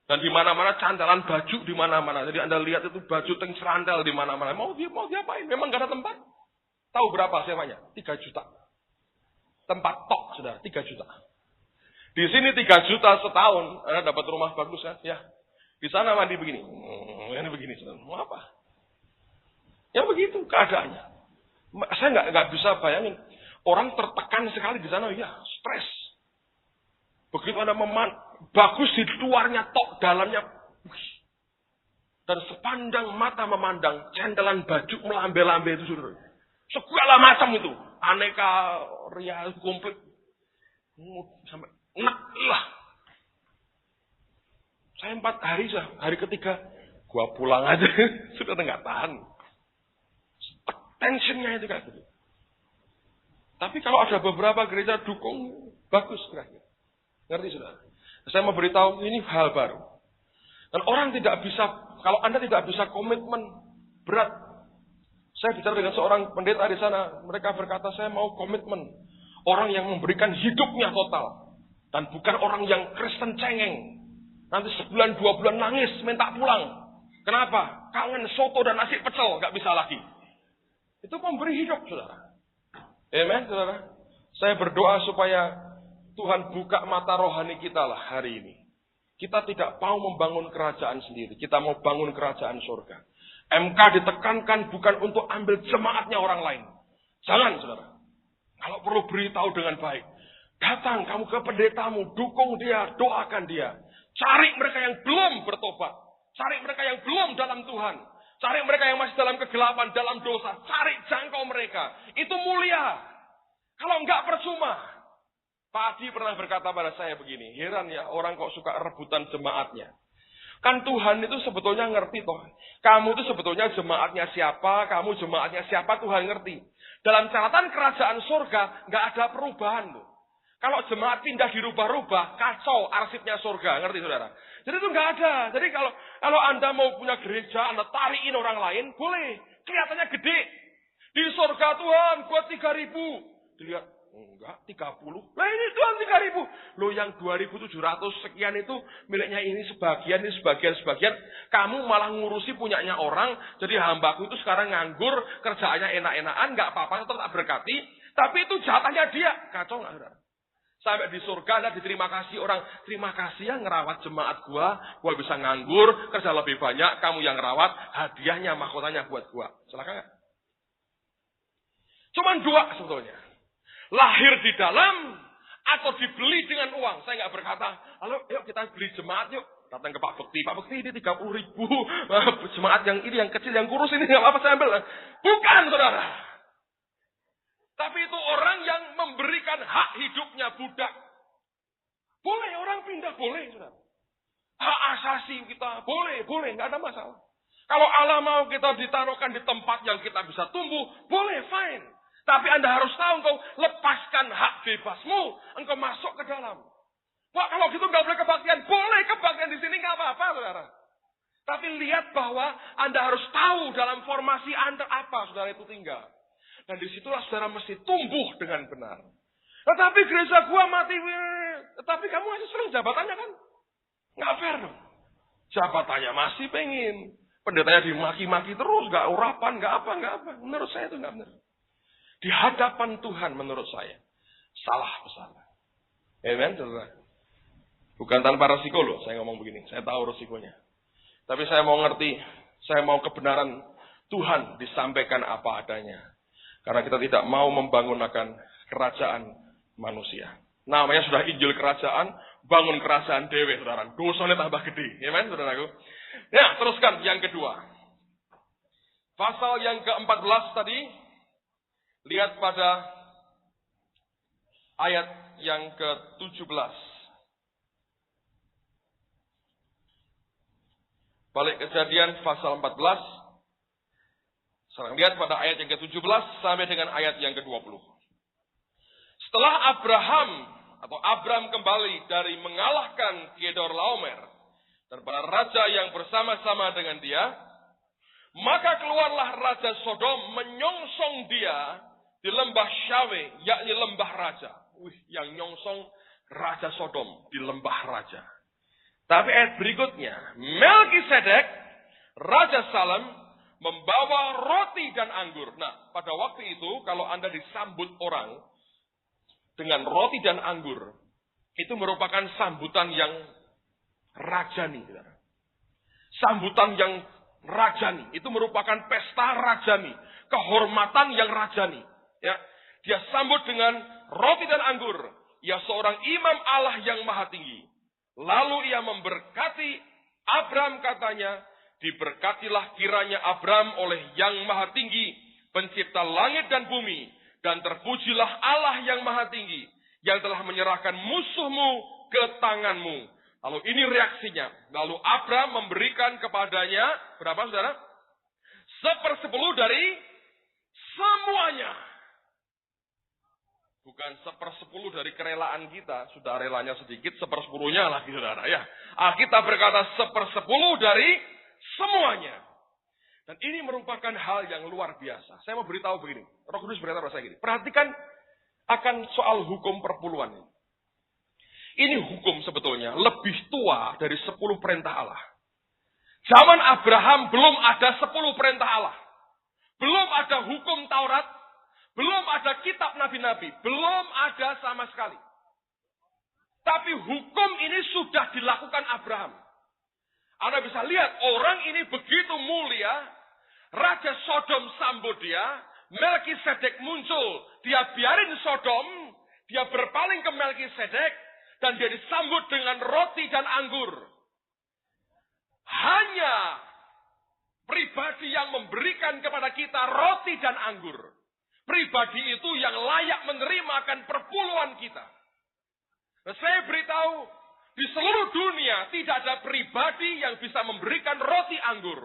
Dan di mana-mana cantelan baju di mana-mana. Jadi Anda lihat itu baju cerantel di mana-mana. Mau diapain? Memang gak ada tempat. Tahu berapa sewanya? 3 juta. Tempat tok, saudara, 3 juta. Di sini 3 juta setahun, Anda dapat rumah bagus kan? Ya. Di sana mandi begini. Ini begini, saudara. Mau apa? Ya begitu keadaannya. Saya nggak bisa bayangin. Orang tertekan sekali di sana, ya, stres. Begitu Anda bagus di luarnya tok, dalamnya. Dan sepandang mata memandang, centelan baju melambe-lambe itu, saudara. Segala macam itu. Aneka ria komplit. Sampai enak lah. Saya 4 hari, hari ketiga, gua pulang aja. Sudah nggak tahan. Tensionnya itu kayak gitu. Tapi kalau ada beberapa gereja dukung, bagus kira-kira. Ngerti sudah? Saya mau beritahu, ini hal baru. Dan orang tidak bisa, kalau Anda tidak bisa komitmen, berat. Saya bicara dengan seorang pendeta di sana, mereka berkata, saya mau komitmen. Orang yang memberikan hidupnya total. Dan bukan orang yang Kristen cengeng. Nanti sebulan, 2 bulan nangis, minta pulang. Kenapa? Kangen soto dan nasi pecel, gak bisa lagi. Itu memberi hidup, saudara. Amen, saudara. Saya berdoa supaya Tuhan buka mata rohani kita lah hari ini. Kita tidak mau membangun kerajaan sendiri. Kita mau bangun kerajaan surga. MK ditekankan bukan untuk ambil jemaatnya orang lain. Jangan, saudara. Kalau perlu beritahu dengan baik. Datang kamu ke pendetamu, dukung dia, doakan dia. Cari mereka yang belum bertobat. Cari mereka yang belum dalam Tuhan. Cari mereka yang masih dalam kegelapan, dalam dosa. Cari jangkau mereka. Itu mulia. Kalau enggak percuma. Pak Adi pernah berkata pada saya begini, heran ya orang kok suka rebutan jemaatnya. Kan Tuhan itu sebetulnya ngerti toh. Kamu itu sebetulnya jemaatnya siapa, kamu jemaatnya siapa, Tuhan ngerti. Dalam catatan kerajaan surga, nggak ada perubahan tuh. Kalau jemaat pindah dirubah-rubah, kacau arsipnya surga, ngerti saudara? Jadi itu nggak ada. Jadi kalau Anda mau punya gereja, Anda tarikin orang lain, boleh. Kelihatannya gede. Di surga Tuhan, gua 3.000. Dilihat, enggak, 30. Lah ini Tuhan 3.000. Loh yang 2.700 sekian itu miliknya ini sebagian. Kamu malah ngurusi punyanya orang. Jadi hambaku itu sekarang nganggur, kerjaannya enak-enakan, enggak apa-apa, tetap tak berkati. Tapi itu jatahnya dia. Kacau enggak, saudara? Sampai di surga ada diterima kasih orang. Terima kasih ya ngerawat jemaat gua bisa nganggur, kerja lebih banyak, kamu yang ngerawat, hadiahnya, mahkotanya buat gua. Silakan enggak? Cuman 2 sebetulnya. Lahir di dalam atau dibeli dengan uang. Saya nggak berkata, halo, yuk kita beli jemaat yuk. Datang ke Pak Bekti. Pak Bekti ini 30.000. Jemaat yang ini, yang kecil, yang kurus ini nggak apa-apa saya ambil. Bukan, saudara. Tapi itu orang yang memberikan hak hidupnya budak. Boleh orang pindah, boleh, saudara. Hak asasi kita, boleh, nggak ada masalah. Kalau Allah mau kita ditaruhkan di tempat yang kita bisa tumbuh, boleh, fine. Tapi Anda harus tahu, engkau lepaskan hak bebasmu, engkau masuk ke dalam. Pak, kalau gitu nggak boleh kebaktian. Boleh kebaktian di sini, nggak apa-apa, saudara. Tapi lihat bahwa Anda harus tahu dalam formasi Anda apa, saudara itu tinggal. Dan disitulah saudara mesti tumbuh dengan benar. Tetapi gereja gua mati, tetapi kamu masih senang jabatannya kan? Nggak fair dong. Jabatannya masih pengen. Pendetanya dimaki-maki terus, nggak urapan, nggak apa. Menurut saya itu nggak benar. Di hadapan Tuhan menurut saya salah besar. Amen, saudara. Bukan tanpa resiko loh, saya ngomong begini. Saya tahu resikonya. Tapi saya mau ngerti, saya mau kebenaran Tuhan disampaikan apa adanya. Karena kita tidak mau membangunkan kerajaan manusia. Namanya sudah Injil kerajaan, bangun kerajaan dewe, saudara. Dosanya tambah gede. Amen, saudaraku. Ya, teruskan yang kedua. Pasal yang ke-14 tadi, lihat pada ayat yang ke-17. Balik Kejadian pasal 14. Sekarang lihat pada ayat yang ke-17 sampai dengan ayat yang ke-20. Setelah Abram kembali dari mengalahkan Kedorlaomer dan para raja yang bersama-sama dengan dia, maka keluarlah Raja Sodom menyongsong dia di lembah Syawe, yakni lembah raja. Yang nyongsong Raja Sodom di lembah raja. Tapi ayat berikutnya, Melkisedek, Raja Salem, membawa roti dan anggur. Nah, pada waktu itu, kalau Anda disambut orang dengan roti dan anggur, itu merupakan sambutan yang rajani. Sambutan yang rajani. Itu merupakan pesta rajani. Kehormatan yang rajani. Ya, dia sambut dengan roti dan anggur. Ia seorang imam Allah yang maha tinggi. Lalu ia memberkati Abram, katanya, diberkatilah kiranya Abram oleh yang maha tinggi, pencipta langit dan bumi, dan terpujilah Allah yang maha tinggi, yang telah menyerahkan musuhmu ke tanganmu. Lalu ini reaksinya. Lalu Abram memberikan kepadanya, berapa saudara? 1/10 dari semuanya. Bukan 1/10 dari kerelaan kita. Sudah relanya sedikit, 1/10-nya lagi saudara. Ya, kita berkata 1/10 dari semuanya. Dan ini merupakan hal yang luar biasa. Saya mau beritahu begini. Roh Kudus berkata pada saya gini. Perhatikan akan soal hukum perpuluhan ini. Ini hukum sebetulnya lebih tua dari 10 perintah Allah. Zaman Abraham belum ada 10 perintah Allah. Belum ada hukum Taurat. Belum ada kitab nabi-nabi. Belum ada sama sekali. Tapi hukum ini sudah dilakukan Abraham. Anda bisa lihat orang ini begitu mulia. Raja Sodom sambut dia. Melkisedek muncul. Dia biarin Sodom. Dia berpaling ke Melkisedek. Dan dia disambut dengan roti dan anggur. Hanya pribadi yang memberikan kepada kita roti dan anggur. Pribadi itu yang layak menerima akan perpuluhan kita. Nah, saya beritahu, di seluruh dunia tidak ada pribadi yang bisa memberikan roti anggur.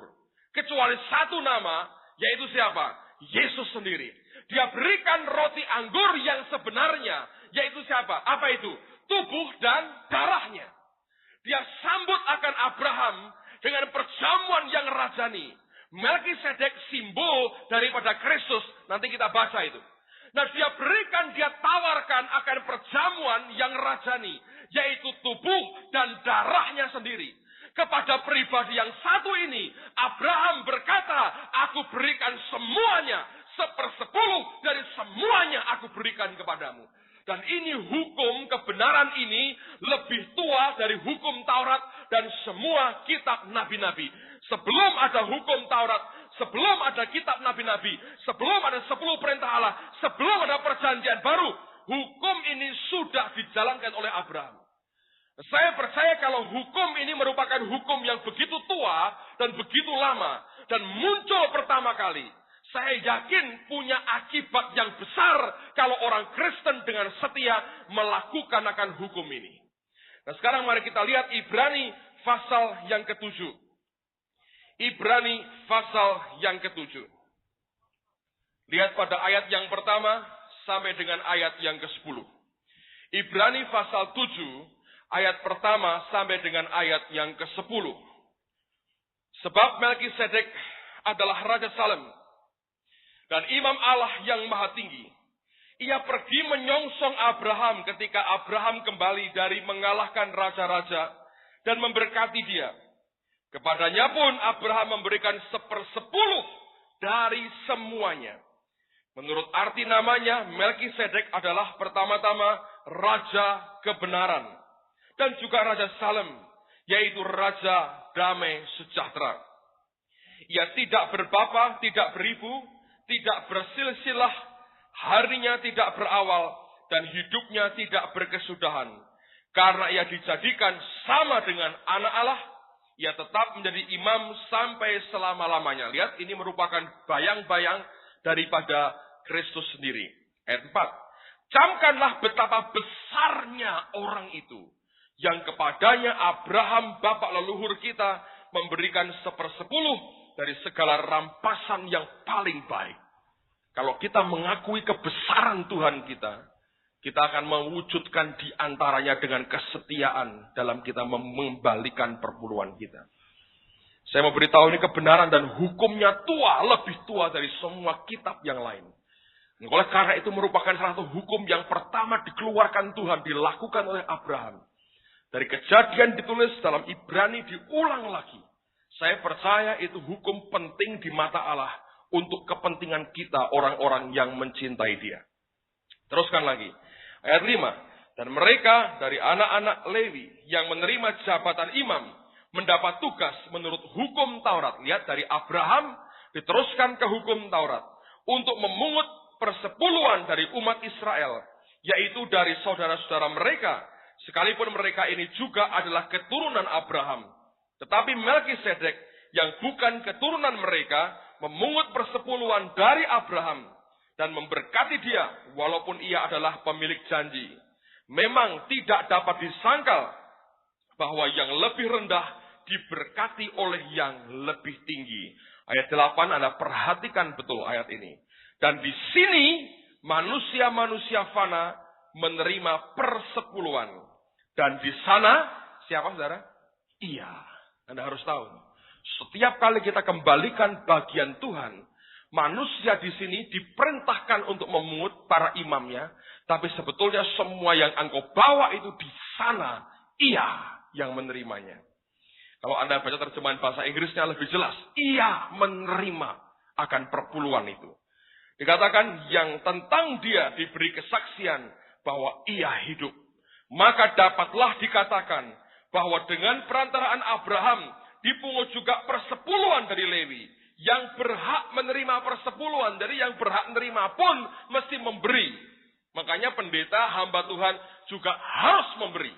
Kecuali satu nama, yaitu siapa? Yesus sendiri. Dia berikan roti anggur yang sebenarnya, yaitu siapa? Apa itu? Tubuh dan darahnya. Dia sambut akan Abraham dengan perjamuan yang rajani. Melkisedek simbol daripada Kristus. Nanti kita baca itu. Nah, dia tawarkan akan perjamuan yang rajani, yaitu tubuh dan darahnya sendiri. Kepada pribadi yang satu ini, Abraham berkata, aku berikan semuanya, 1/10 dari semuanya aku berikan kepadamu. Dan ini hukum kebenaran ini lebih tua dari hukum Taurat dan semua kitab nabi-nabi. Sebelum ada hukum Taurat, sebelum ada kitab nabi-nabi, sebelum ada 10 perintah Allah, sebelum ada perjanjian baru, hukum ini sudah dijalankan oleh Abraham. Saya percaya kalau hukum ini merupakan hukum yang begitu tua dan begitu lama dan muncul pertama kali, saya yakin punya akibat yang besar kalau orang Kristen dengan setia melakukan akan hukum ini. Nah, sekarang mari kita lihat Ibrani pasal yang ke-7. Ibrani pasal yang ke-7. Lihat pada ayat yang pertama sampai dengan ayat yang ke-10. Ibrani pasal 7 ayat pertama sampai dengan ayat yang ke-10. Sebab Melkisedek adalah Raja Salem dan imam Allah yang maha tinggi. Ia pergi menyongsong Abraham ketika Abraham kembali dari mengalahkan raja-raja dan memberkati dia. Kepadanya pun Abraham memberikan 1/10 dari semuanya. Menurut arti namanya, Melkisedek adalah pertama-tama Raja Kebenaran. Dan juga Raja Salem, yaitu Raja Damai Sejahtera. Ia tidak berbapa, tidak beribu, tidak bersilsilah, harinya tidak berawal, dan hidupnya tidak berkesudahan. Karena ia dijadikan sama dengan anak Allah, ia tetap menjadi imam sampai selama-lamanya. Lihat, ini merupakan bayang-bayang daripada Kristus sendiri. Ayat 4. Camkanlah betapa besarnya orang itu, yang kepadanya Abraham bapak leluhur kita memberikan 1/10 dari segala rampasan yang paling baik. Kalau kita mengakui kebesaran Tuhan kita akan mewujudkan di antaranya dengan kesetiaan dalam kita mengembalikan perpuluhan kita. Saya mau beritahu ini kebenaran dan hukumnya tua, lebih tua dari semua kitab yang lain. Oleh karena itu merupakan salah satu hukum yang pertama dikeluarkan Tuhan, dilakukan oleh Abraham. Dari Kejadian ditulis dalam Ibrani diulang lagi. Saya percaya itu hukum penting di mata Allah untuk kepentingan kita orang-orang yang mencintai Dia. Teruskan lagi. Ayat 5. Dan mereka dari anak-anak Lewi yang menerima jabatan imam mendapat tugas menurut hukum Taurat. Lihat, dari Abraham diteruskan ke hukum Taurat. Untuk memungut 1/10 dari umat Israel. Yaitu dari saudara-saudara mereka. Sekalipun mereka ini juga adalah keturunan Abraham. Tetapi Melkisedek yang bukan keturunan mereka memungut 1/10 dari Abraham dan memberkati dia walaupun ia adalah pemilik janji. Memang tidak dapat disangkal bahwa yang lebih rendah diberkati oleh yang lebih tinggi. Ayat 8 Anda perhatikan betul ayat ini. Dan di sini manusia-manusia fana menerima 1/10. Dan di sana, siapa saudara? Iya. Anda harus tahu. Setiap kali kita kembalikan bagian Tuhan, manusia di sini diperintahkan untuk memungut para imamnya. Tapi sebetulnya semua yang engkau bawa itu di sana, ia yang menerimanya. Kalau Anda baca terjemahan bahasa Inggrisnya lebih jelas. Ia menerima akan perpuluhan itu. Dikatakan yang tentang dia diberi kesaksian bahwa ia hidup. Maka dapatlah dikatakan bahwa dengan perantaraan Abraham dipungut juga 1/10 dari Lewi. Yang berhak menerima 1/10 dari yang berhak menerima pun mesti memberi. Makanya pendeta hamba Tuhan juga harus memberi.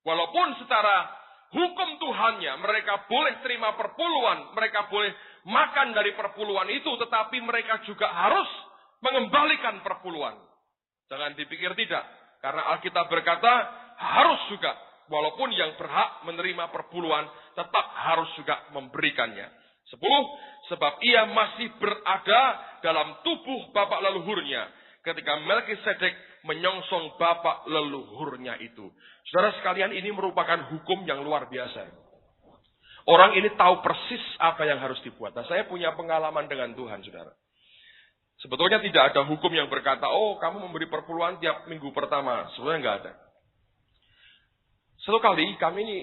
Walaupun secara hukum Tuhannya mereka boleh terima perpuluhan, mereka boleh makan dari perpuluhan itu, tetapi mereka juga harus mengembalikan perpuluhan. Jangan dipikir tidak. Karena Alkitab berkata, harus juga. Walaupun yang berhak menerima perpuluhan, tetap harus juga memberikannya. 10. Sebab ia masih berada dalam tubuh bapak leluhurnya. Ketika Melkisedek menyongsong bapak leluhurnya itu. Saudara sekalian, ini merupakan hukum yang luar biasa. Orang ini tahu persis apa yang harus dibuat. Nah, saya punya pengalaman dengan Tuhan, saudara. Sebetulnya tidak ada hukum yang berkata, oh kamu memberi perpuluhan tiap minggu pertama. Sebenarnya nggak ada. Satu kali kami ini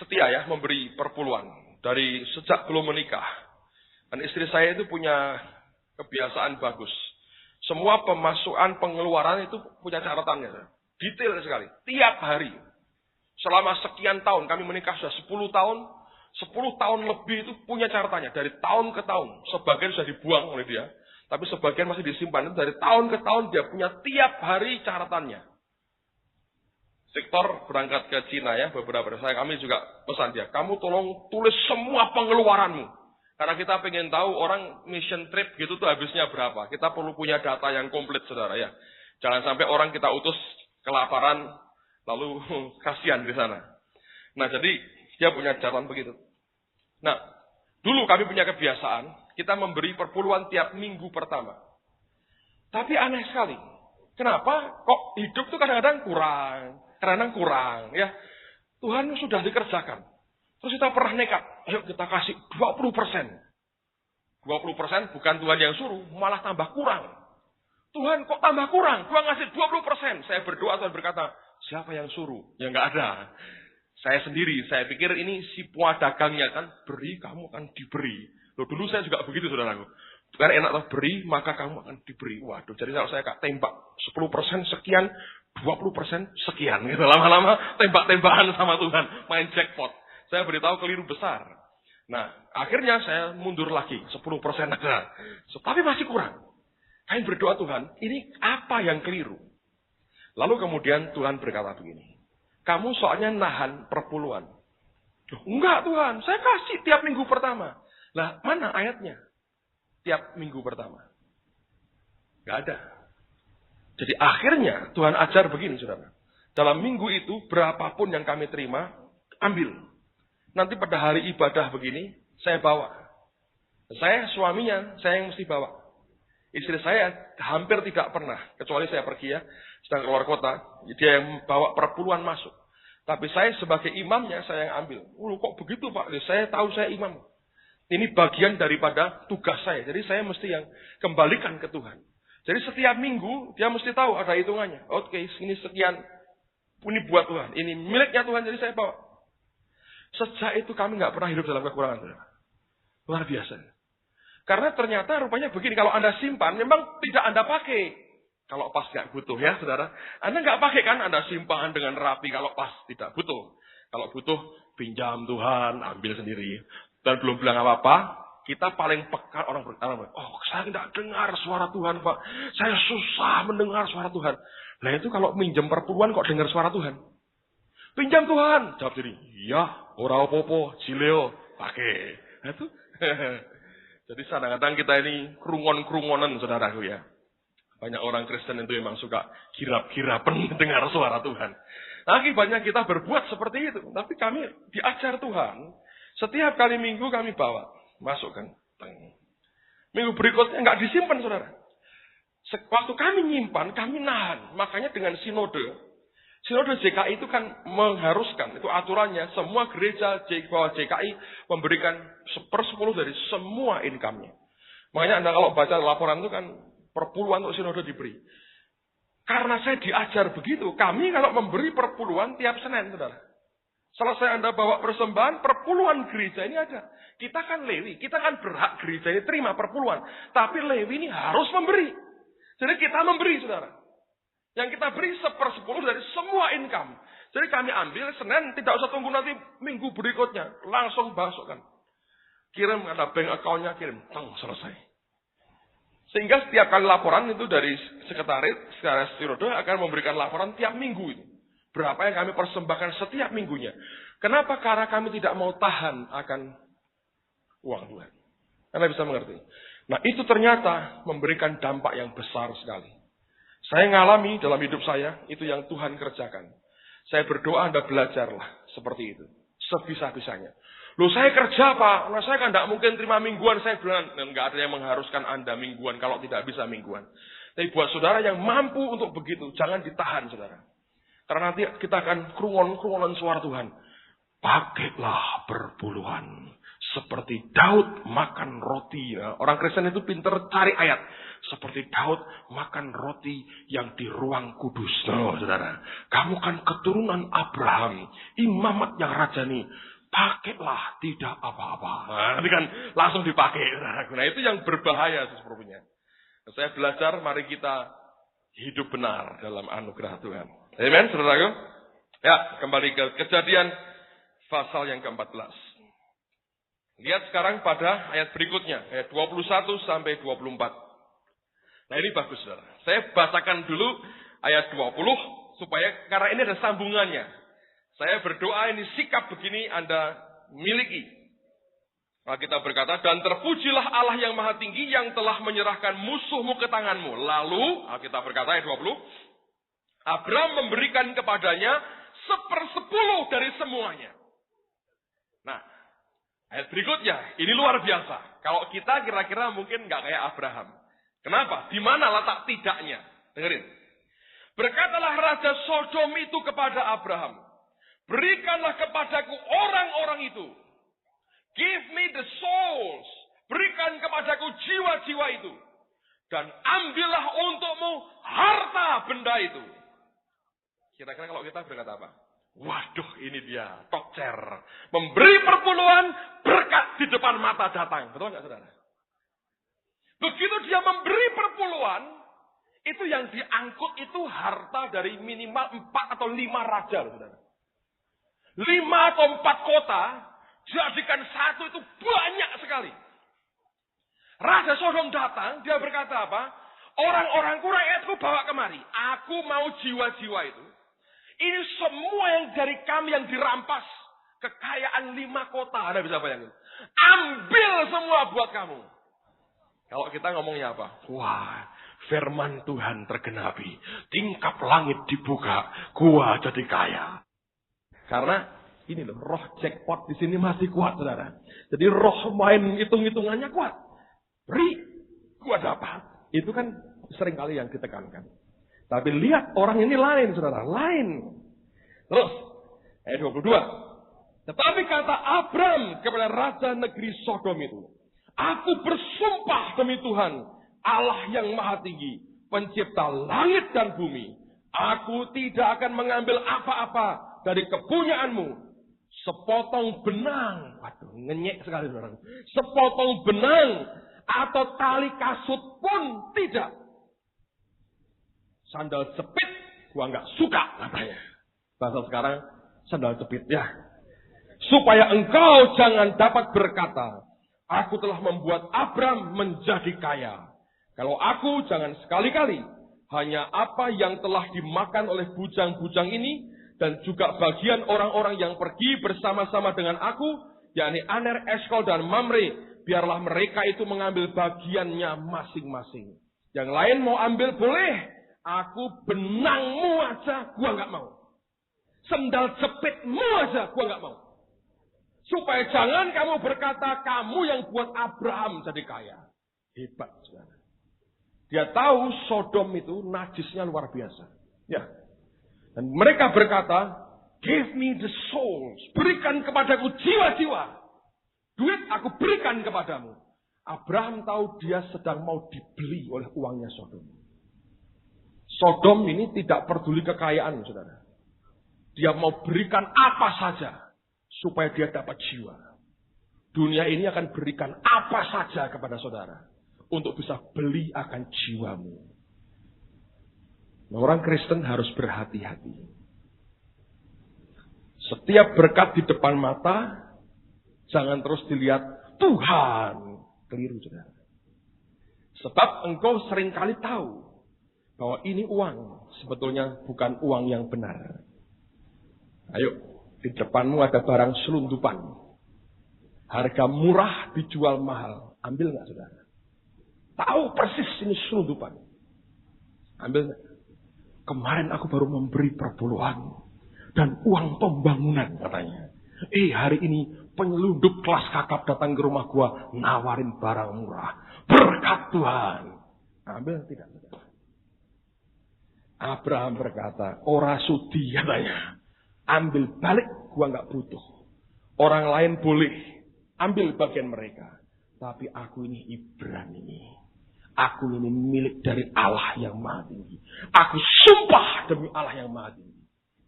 setia ya memberi perpuluhan dari sejak belum menikah. Dan istri saya itu punya kebiasaan bagus. Semua pemasukan pengeluaran itu punya catatannya. Detail sekali. Tiap hari. Selama sekian tahun, kami menikah sudah 10 tahun. 10 tahun lebih itu punya catatannya. Dari tahun ke tahun. Sebagian sudah dibuang oleh dia. Tapi sebagian masih disimpan. Dari tahun ke tahun dia punya tiap hari catatannya. Victor berangkat ke Cina ya. Beberapa dari kami juga pesan dia. Kamu tolong tulis semua pengeluaranmu. Karena kita pengen tahu orang mission trip gitu tuh habisnya berapa. Kita perlu punya data yang komplit, saudara ya. Jangan sampai orang kita utus kelaparan lalu kasihan di sana. Nah, jadi dia punya catatan begitu. Nah, dulu kami punya kebiasaan kita memberi perpuluhan tiap minggu pertama. Tapi aneh sekali. Kenapa kok hidup tuh kadang-kadang kurang ya. Tuhan sudah dikerjakan. Terus kita pernah nekat, ayo kita kasih 20%. 20% bukan Tuhan yang suruh, malah tambah kurang. Tuhan kok tambah kurang? Gua ngasih 20%. Saya berdoa, Tuhan berkata, siapa yang suruh? Ya nggak ada. Saya sendiri, saya pikir ini si pedagangnya kan, beri kamu akan diberi. Loh, dulu saya juga begitu, saudaraku. Kan enak lah, beri maka kamu akan diberi. Waduh, jadi kalau saya tembak 10% sekian, 20% sekian. Gitu. Lama-lama tembak-tembakan sama Tuhan, main jackpot. Saya beritahu keliru besar. Nah, akhirnya saya mundur lagi, 10% aja. Tapi masih kurang. Kami berdoa, Tuhan, ini apa yang keliru? Lalu kemudian Tuhan berkata begini, kamu soalnya nahan perpuluhan. Enggak Tuhan, saya kasih tiap minggu pertama. Lah, mana ayatnya? Tiap minggu pertama. Enggak ada. Jadi akhirnya Tuhan ajar begini, saudara. Dalam minggu itu, berapapun yang kami terima, ambil. Nanti pada hari ibadah begini, saya bawa. Saya suaminya, saya yang mesti bawa. Istri saya hampir tidak pernah, kecuali saya pergi ya, sedang keluar kota, dia yang bawa perpuluhan masuk. Tapi saya sebagai imamnya, saya yang ambil. Kok begitu Pak? Saya tahu saya imam. Ini bagian daripada tugas saya. Jadi saya mesti yang kembalikan ke Tuhan. Jadi setiap minggu, dia mesti tahu ada hitungannya. Oke, ini sekian. Ini buat Tuhan. Ini miliknya Tuhan, jadi saya bawa. Sejak itu kami nggak pernah hidup dalam kekurangan. Luar biasa. Karena ternyata rupanya begini, kalau Anda simpan, memang tidak Anda pakai. Kalau pas nggak butuh ya, saudara. Anda nggak pakai kan, Anda simpan dengan rapi kalau pas tidak butuh. Kalau butuh, pinjam Tuhan, ambil sendiri. Dan belum bilang apa-apa, kita paling peka orang berkata, oh saya tidak dengar suara Tuhan Pak. Saya susah mendengar suara Tuhan. Nah itu kalau minjem perpuluhan kok dengar suara Tuhan. Pinjam Tuhan. Jawab diri, iya, ora opo-opo, cileo, pakai. Nah itu. Jadi kadang-kadang kita ini kerungon-kerungonan, saudaraku ya. Banyak orang Kristen itu memang suka kirap-kirapan dengar suara Tuhan. Nah, akibatnya kita berbuat seperti itu. Tapi kami diajar Tuhan. Setiap kali minggu kami bawa. Masukkan. Minggu berikutnya nggak disimpan, saudara. Waktu kami nyimpan, kami nahan. Makanya dengan sinode. Sinode JKI itu kan mengharuskan, itu aturannya, semua gereja bawah JKI memberikan 1/10 dari semua income-nya. Makanya Anda kalau baca laporan itu kan perpuluhan untuk sinode diberi. Karena saya diajar begitu, kami kalau memberi perpuluhan tiap Senin, saudara. Selesai Anda bawa persembahan, perpuluhan gereja ini ada. Kita kan Lewi, kita kan berhak gereja ini terima perpuluhan. Tapi Lewi ini harus memberi. Jadi kita memberi, saudara. Yang kita beri 1/10 dari semua income. Jadi kami ambil Senin, tidak usah tunggu nanti minggu berikutnya. Langsung masukkan. Kirim, ada bank account-nya, kirim. Selesai. Sehingga setiap kali laporan itu dari sekretaris sinode akan memberikan laporan tiap minggu itu. Berapa yang kami persembahkan setiap minggunya. Kenapa? Karena kami tidak mau tahan akan uang Tuhan. Anda bisa mengerti. Nah itu ternyata memberikan dampak yang besar sekali. Saya ngalami dalam hidup saya, itu yang Tuhan kerjakan. Saya berdoa Anda belajarlah seperti itu. Sebisa-bisanya. Loh saya kerja Pak, nah saya kan tidak mungkin terima mingguan. Saya bilang, enggak ada yang mengharuskan Anda mingguan kalau tidak bisa mingguan. Tapi buat saudara yang mampu untuk begitu, jangan ditahan saudara. Karena nanti kita akan kerungon-kerungonan suara Tuhan. Pakailah perpuluhan. Seperti Daud makan roti. Nah, orang Kristen itu pinter cari ayat. Seperti Daud makan roti yang di ruang kudus. Nah, saudara. Kamu kan keturunan Abraham. Imamat yang rajani. Pakailah tidak apa-apa. Nah, nanti kan langsung dipakai. Nah, itu yang berbahaya sesungguhnya. Saya belajar, mari kita hidup benar dalam anugerah Tuhan. Amen, saudaraku. Ya, kembali ke Kejadian pasal yang ke-14. Lihat sekarang pada ayat berikutnya, ayat 21 sampai 24. Nah, ini bagus, saudara. Saya bacakan dulu ayat 20 supaya karena ini ada sambungannya. Saya berdoa ini sikap begini Anda miliki. Alkitab berkata, dan terpujilah Allah yang maha tinggi yang telah menyerahkan musuhmu ke tanganmu. Lalu, Alkitab berkata ayat 20, Abraham memberikan kepadanya 1/10 dari semuanya. Nah, ayat berikutnya, ini luar biasa. Kalau kita kira-kira mungkin nggak kayak Abraham. Kenapa? Di mana letak tidaknya? Dengerin. Berkatalah Raja Sodom itu kepada Abraham, berikanlah kepadaku orang-orang itu. Give me the souls. Berikan kepadaku jiwa-jiwa itu. Dan ambillah untukmu harta benda itu. Kira-kira kalau kita berkata apa? Waduh, ini dia, tokcer. Memberi perpuluhan, berkat di depan mata datang. Betul nggak, saudara? Begitu dia memberi perpuluhan, itu yang diangkut itu harta dari minimal 4 atau 5 raja, saudara. 5 atau 4 kota, jadikan satu itu banyak sekali. Raja Sodom datang, dia berkata apa? Orang-orangku, rakyatku bawa kemari. Aku mau jiwa-jiwa itu. Ini semua yang dari kami yang dirampas. Kekayaan 5 kota. Anda bisa bayangin. Ambil semua buat kamu. Kalau kita ngomongnya apa? Wah, firman Tuhan tergenapi. Tingkap langit dibuka. Gua jadi kaya. Karena ini loh, roh jackpot di sini masih kuat, saudara. Jadi roh main hitung-hitungannya kuat. Beri, gua dapat. Itu kan seringkali yang ditekankan. Tapi lihat orang ini lain, saudara. Lain. Terus, ayat 22. Tetapi kata Abram kepada raja negeri Sodom itu, aku bersumpah demi Tuhan, Allah yang maha tinggi, pencipta langit dan bumi. Aku tidak akan mengambil apa-apa dari kepunyaanmu. Sepotong benang. Waduh, ngenyek sekali, saudara. Sepotong benang atau tali kasut pun tidak. Sandal jepit, gua nggak suka katanya. Bahasa sekarang, sandal jepit ya. Supaya engkau jangan dapat berkata, aku telah membuat Abram menjadi kaya. Kalau aku jangan sekali-kali, hanya apa yang telah dimakan oleh bujang-bujang ini, dan juga bagian orang-orang yang pergi bersama-sama dengan aku, yakni Aner, Eshkol, dan Mamre, biarlah mereka itu mengambil bagiannya masing-masing. Yang lain mau ambil boleh. Aku benangmu aja, gua nggak mau. Sendal jepitmu aja, gua nggak mau. Supaya jangan kamu berkata, kamu yang buat Abraham jadi kaya. Hebat, saudara. Dia tahu Sodom itu najisnya luar biasa. Ya. Dan mereka berkata, give me the souls. Berikan kepadaku jiwa-jiwa. Duit aku berikan kepadamu. Abraham tahu dia sedang mau dibeli oleh uangnya Sodom. Sodom ini tidak peduli kekayaan, saudara. Dia mau berikan apa saja supaya dia dapat jiwa. Dunia ini akan berikan apa saja kepada saudara untuk bisa beli akan jiwamu. Nah, orang Kristen harus berhati-hati. Setiap berkat di depan mata, jangan terus dilihat Tuhan. Keliru, saudara. Sebab engkau seringkali tahu bahwa ini uang sebetulnya bukan uang yang benar. Ayo, di depanmu ada barang selundupan. Harga murah dijual mahal. Ambil nggak, saudara? Tahu persis ini selundupan. Ambil nggak? Kemarin aku baru memberi perpuluhan dan uang pembangunan katanya. Hari ini penyelundup kelas kakap datang ke rumah gua nawarin barang murah. Berkat Tuhan. Ambil tidak, saudara? Abraham berkata, ora sudi katanya. Ambil balik, gua nggak butuh. Orang lain boleh ambil bagian mereka. Tapi aku ini Ibrani. Aku ini milik dari Allah yang Maha Tinggi. Aku sumpah demi Allah yang Maha Tinggi.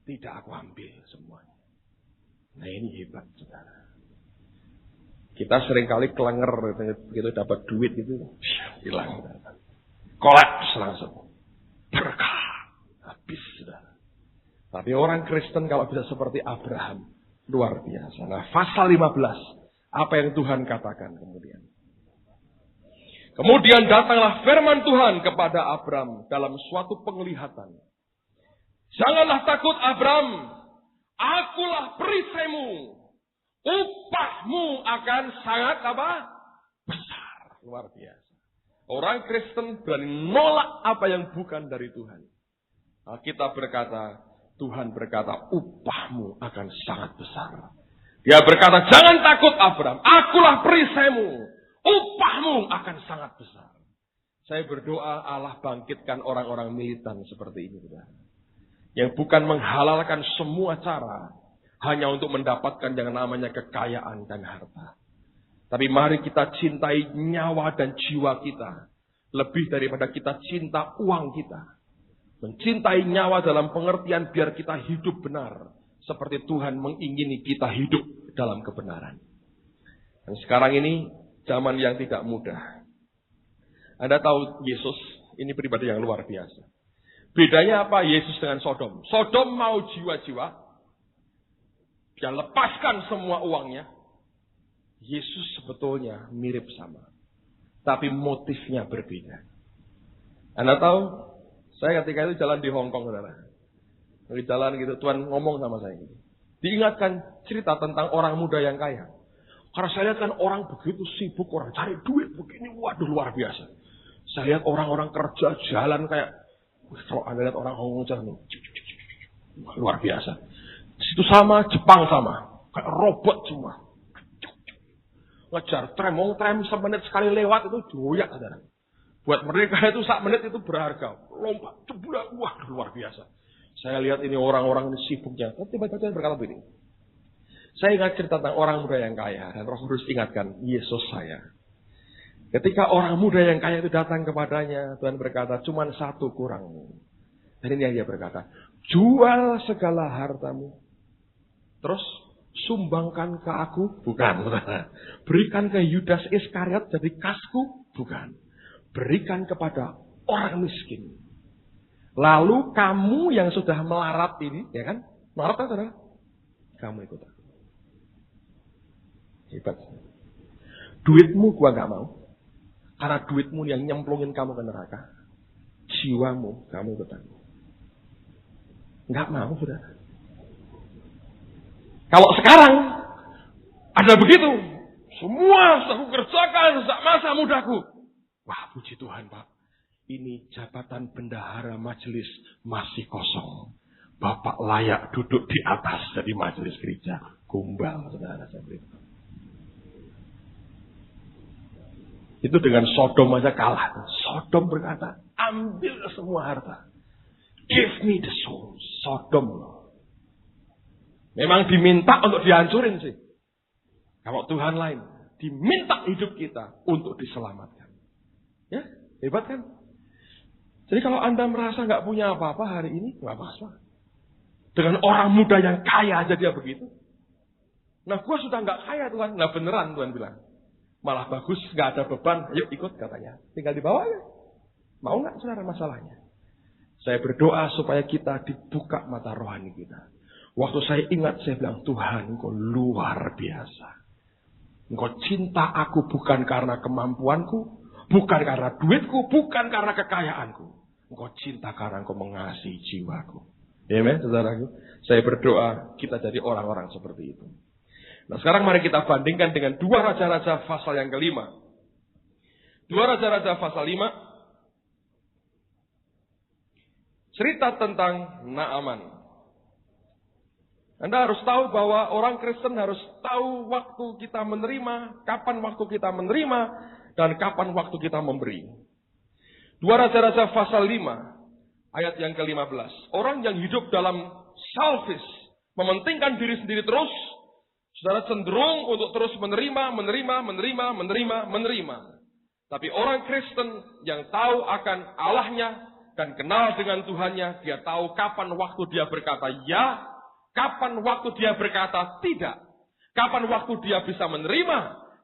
Tidak aku ambil semuanya. Nah ini hebat, saudara. Kita seringkali kelenger, begitu dapat duit itu, hilang. Kolaps langsung. Berkah. Habis, saudara. Tapi orang Kristen kalau bisa seperti Abraham, luar biasa. Nah, pasal 15. Apa yang Tuhan katakan kemudian? Kemudian datanglah firman Tuhan kepada Abram dalam suatu penglihatan. Janganlah takut Abram, akulah perisaimu. Upahmu akan sangat apa? Besar. Luar biasa. Orang Kristen berani nolak apa yang bukan dari Tuhan. Alkitab berkata, Tuhan berkata, upahmu akan sangat besar. Dia berkata, jangan takut Abram, akulah perisaimu. Upahmu akan sangat besar. Saya berdoa Allah bangkitkan orang-orang militan seperti ini. Yang bukan menghalalkan semua cara hanya untuk mendapatkan yang namanya kekayaan dan harta. Tapi mari kita cintai nyawa dan jiwa kita. Lebih daripada kita cinta uang kita. Mencintai nyawa dalam pengertian biar kita hidup benar. Seperti Tuhan mengingini kita hidup dalam kebenaran. Dan sekarang ini zaman yang tidak mudah. Anda tahu Yesus ini pribadi yang luar biasa. Bedanya apa Yesus dengan Sodom? Sodom mau jiwa-jiwa. Dia lepaskan semua uangnya. Yesus sebetulnya mirip sama. Tapi motifnya berbeda. Anda tahu, saya ketika itu jalan di Hong Kong, saudara. Lagi jalan gitu, Tuhan ngomong sama saya. Diingatkan cerita tentang orang muda yang kaya. Karena saya lihat kan orang begitu sibuk, orang cari duit begini, waduh luar biasa. Saya lihat orang-orang kerja jalan kayak, kalau Anda lihat orang Hong Kong jalan, luar biasa. Situ sama, Jepang sama. Kayak robot semua. Ngejar tram semenit sekali lewat itu doyak, saudara. Buat mereka itu sak menit itu berharga. Lompat, jebulak, wah luar biasa. Saya lihat ini orang-orang ini sibuknya. Tiba-tiba berkata begini. Saya ingat cerita tentang orang muda yang kaya. Dan Roh Kudus ingatkan, Yesus saya. Ketika orang muda yang kaya itu datang kepadanya, Tuhan berkata, cuma satu kurang. Dan ini yang dia berkata, jual segala hartamu. Terus, sumbangkan ke aku? Bukan. Berikan ke Yudas Iskariot jadi kasku? Bukan. Berikan kepada orang miskin. Lalu kamu yang sudah melarat ini, ya kan? Melarat kan saudara? Kamu ikut aku. Hebat. Duitmu gua gak mau. Karena duitmu yang nyemplungin kamu ke neraka. Jiwamu kamu ikut aku. Gak mau, saudara. Kalau sekarang ada begitu, semua aku kerjakan saat masa mudaku. Wah, puji Tuhan, Pak. Ini jabatan bendahara majelis masih kosong. Bapak layak duduk di atas dari majelis gereja. Kumbal, saudara saya beritahu. Itu dengan Sodom aja kalah. Sodom berkata, ambil semua harta. Give me the soul. Sodom. Memang diminta untuk dihancurin sih. Kalau Tuhan lain, diminta hidup kita untuk diselamatkan. Ya, hebat kan? Jadi kalau Anda merasa nggak punya apa-apa hari ini, nggak apa-apa. Dengan orang muda yang kaya aja dia begitu. Nah, gua sudah nggak kaya Tuhan. Nah beneran Tuhan bilang. Malah bagus, nggak ada beban. Ayo ikut katanya. Tinggal dibawa ya. Mau nggak saudara masalahnya? Saya berdoa supaya kita dibuka mata rohani kita. Waktu saya ingat, saya bilang, Tuhan, Engkau luar biasa. Engkau cinta aku bukan karena kemampuanku, bukan karena duitku, bukan karena kekayaanku. Engkau cinta karena Engkau mengasihi jiwaku. Amen, saudaraku. Saya berdoa kita jadi orang-orang seperti itu. Nah, sekarang mari kita bandingkan dengan 2 Raja-Raja pasal yang kelima. 2 Raja-Raja pasal 5. Cerita tentang Naaman. Anda harus tahu bahwa orang Kristen harus tahu waktu kita menerima, kapan waktu kita menerima, dan kapan waktu kita memberi. 2 Raja-Raja pasal 5, ayat yang ke-15. Orang yang hidup dalam selfish, mementingkan diri sendiri terus, Saudara cenderung untuk terus menerima. Tapi orang Kristen yang tahu akan Allahnya dan kenal dengan Tuhannya, dia tahu kapan waktu dia berkata ya, kapan waktu dia berkata tidak, kapan waktu dia bisa menerima,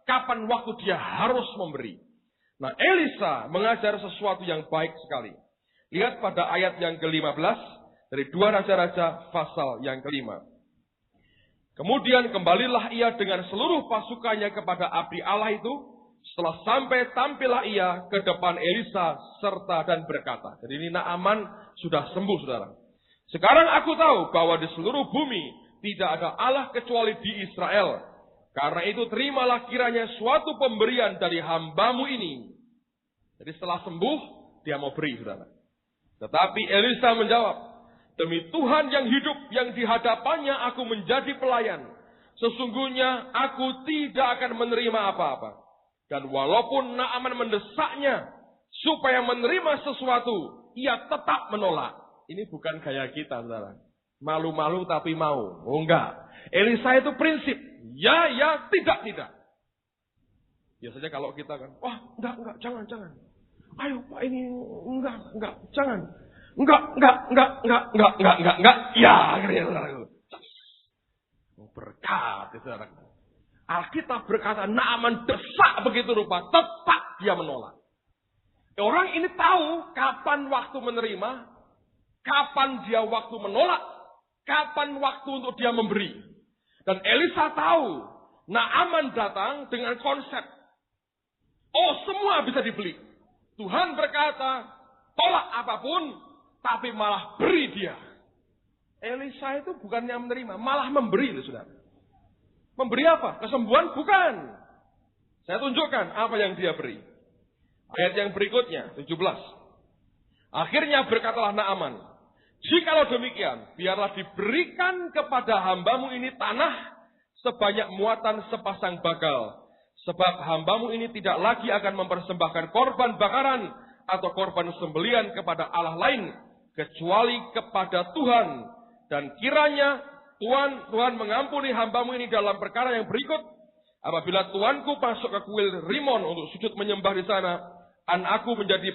kapan waktu dia harus memberi. Nah, Elisa mengajar sesuatu yang baik sekali. Lihat pada ayat yang ke-15 dari 2 Raja-Raja pasal yang ke-5. Kemudian kembalilah ia dengan seluruh pasukannya kepada abdi Allah itu. Setelah sampai, tampillah ia ke depan Elisa serta dan berkata. Jadi ini Naaman sudah sembuh, saudara. Sekarang aku tahu bahwa di seluruh bumi tidak ada Allah kecuali di Israel. Karena itu terimalah kiranya suatu pemberian dari hambamu ini. Jadi setelah sembuh, dia mau beri, saudara. Tetapi Elisa menjawab, demi Tuhan yang hidup yang di hadapannya aku menjadi pelayan. Sesungguhnya aku tidak akan menerima apa-apa. Dan walaupun Naaman mendesaknya supaya menerima sesuatu, ia tetap menolak. Ini bukan gaya kita, saudara. Malu-malu tapi mau. Oh enggak. Elisa itu prinsip. Ya, ya, tidak, tidak. Biasanya kalau kita kan, wah, enggak, jangan. Ayo, Pak, ini, enggak, jangan. Enggak. Ya, akhirnya, saudara. Berkat, saudara. Alkitab berkata, Naaman desak begitu rupa, tetap dia menolak. Orang ini tahu kapan waktu menerima, kapan dia waktu menolak, kapan waktu untuk dia memberi. Dan Elisa tahu, Naaman datang dengan konsep, oh semua bisa dibeli. Tuhan berkata, tolak apapun, tapi malah beri dia. Elisa itu bukannya menerima, malah memberi, saudara. Memberi apa? Kesembuhan? Bukan. Saya tunjukkan apa yang dia beri. Ayat yang berikutnya, 17. Akhirnya berkatalah Naaman, jikalau demikian, biarlah diberikan kepada hambamu ini tanah sebanyak muatan sepasang bagal. Sebab hambamu ini tidak lagi akan mempersembahkan korban bakaran atau korban sembelian kepada Allah lain, kecuali kepada Tuhan. Dan kiranya Tuhan mengampuni hambamu ini dalam perkara yang berikut. Apabila Tuanku masuk ke kuil Rimon untuk sujud menyembah di sana, anakku menjadi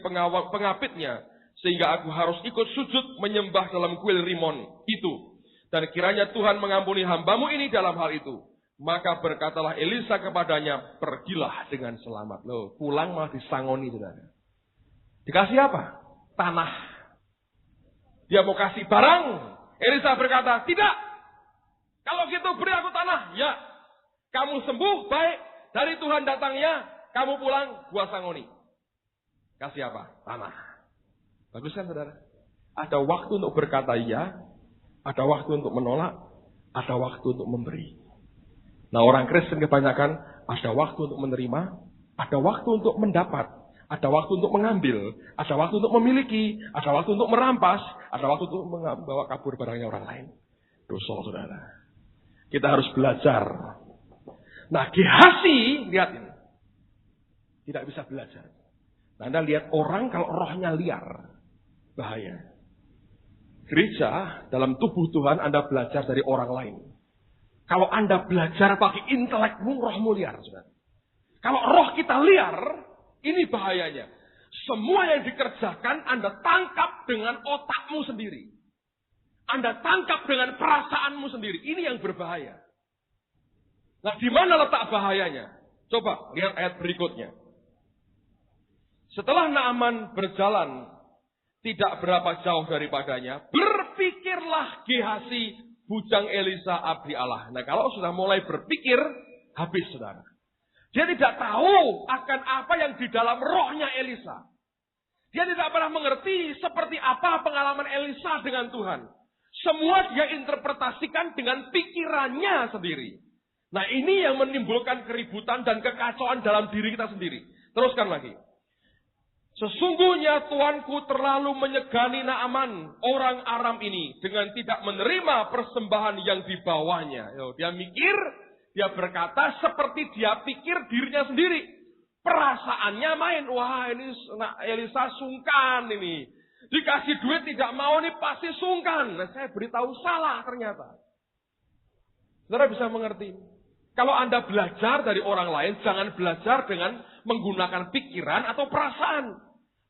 pengapitnya, sehingga aku harus ikut sujud menyembah dalam kuil Rimon itu. Dan kiranya Tuhan mengampuni hambamu ini dalam hal itu. Maka berkatalah Elisa kepadanya, pergilah dengan selamat. Loh, pulang malah disangoni, saudara. Dikasih apa? Tanah. Dia mau kasih barang. Elisa berkata, tidak. Kalau gitu beri aku tanah. Ya. Kamu sembuh, baik. Dari Tuhan datangnya, kamu pulang, gua sangoni. Kasih apa? Tanah. Bagus kan, saudara? Ada waktu untuk berkata ya, ada waktu untuk menolak, ada waktu untuk memberi. Nah, orang Kristen kebanyakan ada waktu untuk menerima, ada waktu untuk mendapat, ada waktu untuk mengambil, ada waktu untuk memiliki, ada waktu untuk merampas, ada waktu untuk membawa kabur barangnya orang lain. Dosa, saudara. Kita harus belajar. Nah, Gehazi, lihat ini. Tidak bisa belajar. Nah, Anda lihat orang kalau rohnya liar. Bahaya. Gereja, dalam tubuh Tuhan, Anda belajar dari orang lain. Kalau Anda belajar pakai intelekmu, rohmu liar, saudara. Kalau roh kita liar, ini bahayanya. Semua yang dikerjakan, Anda tangkap dengan otakmu sendiri. Anda tangkap dengan perasaanmu sendiri. Ini yang berbahaya. Nah, di mana letak bahayanya? Coba lihat ayat berikutnya. Setelah Naaman berjalan tidak berapa jauh daripadanya, berpikirlah Gehazi, bujang Elisa abdi Allah. Nah, kalau sudah mulai berpikir, habis, saudara. Dia tidak tahu akan apa yang di dalam rohnya Elisa. Dia tidak pernah mengerti seperti apa pengalaman Elisa dengan Tuhan. Semua dia interpretasikan dengan pikirannya sendiri. Nah, ini yang menimbulkan keributan dan kekacauan dalam diri kita sendiri. Teruskan lagi. Sesungguhnya Tuanku terlalu menyegani Naaman, orang Aram ini, dengan tidak menerima persembahan yang dibawanya. Dia mikir, dia berkata seperti dia pikir dirinya sendiri. Perasaannya main. Wah, ini Elisa sungkan ini. Dikasih duit tidak mau nih pasti sungkan. Nah, saya beritahu salah ternyata. Saudara bisa mengerti. Kalau Anda belajar dari orang lain, jangan belajar dengan menggunakan pikiran atau perasaan.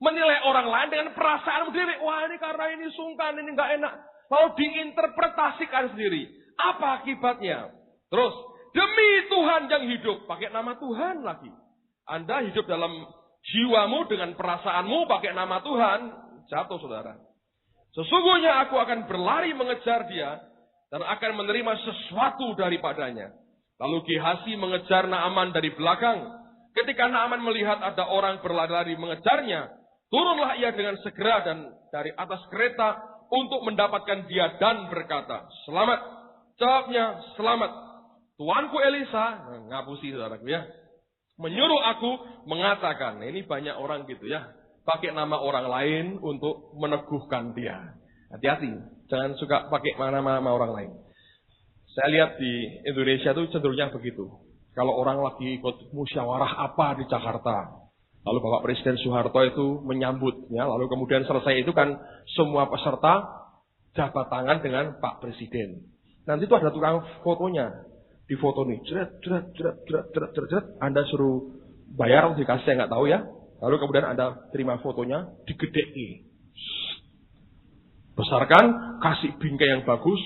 Menilai orang lain dengan perasaan sendiri. Wah, ini karena ini sungkan, ini nggak enak. Lalu diinterpretasikan sendiri. Apa akibatnya? Terus, demi Tuhan yang hidup. Pakai nama Tuhan lagi. Anda hidup dalam jiwamu dengan perasaanmu pakai nama Tuhan. Jatuh, saudara. Sesungguhnya aku akan berlari mengejar dia. Dan akan menerima sesuatu daripadanya. Lalu Gehazi mengejar Naaman dari belakang. Ketika Naaman melihat ada orang berlari-lari mengejarnya, turunlah ia dengan segera dan dari atas kereta untuk mendapatkan dia dan berkata, "Selamat." Jawabnya, "Selamat." Tuanku Elisa, ngapusi saudaraku ya, menyuruh aku mengatakan, ini banyak orang gitu ya, pakai nama orang lain untuk meneguhkan dia. Hati-hati, jangan suka pakai nama orang lain. Saya lihat di Indonesia itu cenderungnya begitu. Kalau orang lagi ikut musyawarah apa di Jakarta, lalu Bapak Presiden Soeharto itu menyambutnya, lalu kemudian selesai itu kan semua peserta jabat tangan dengan Pak Presiden. Nanti itu ada tukang fotonya, di foto nih, jeret, Anda suruh bayar, dikasih, saya nggak tahu ya. Lalu kemudian Anda terima fotonya, digedeki. Besarkan, kasih bingkai yang bagus,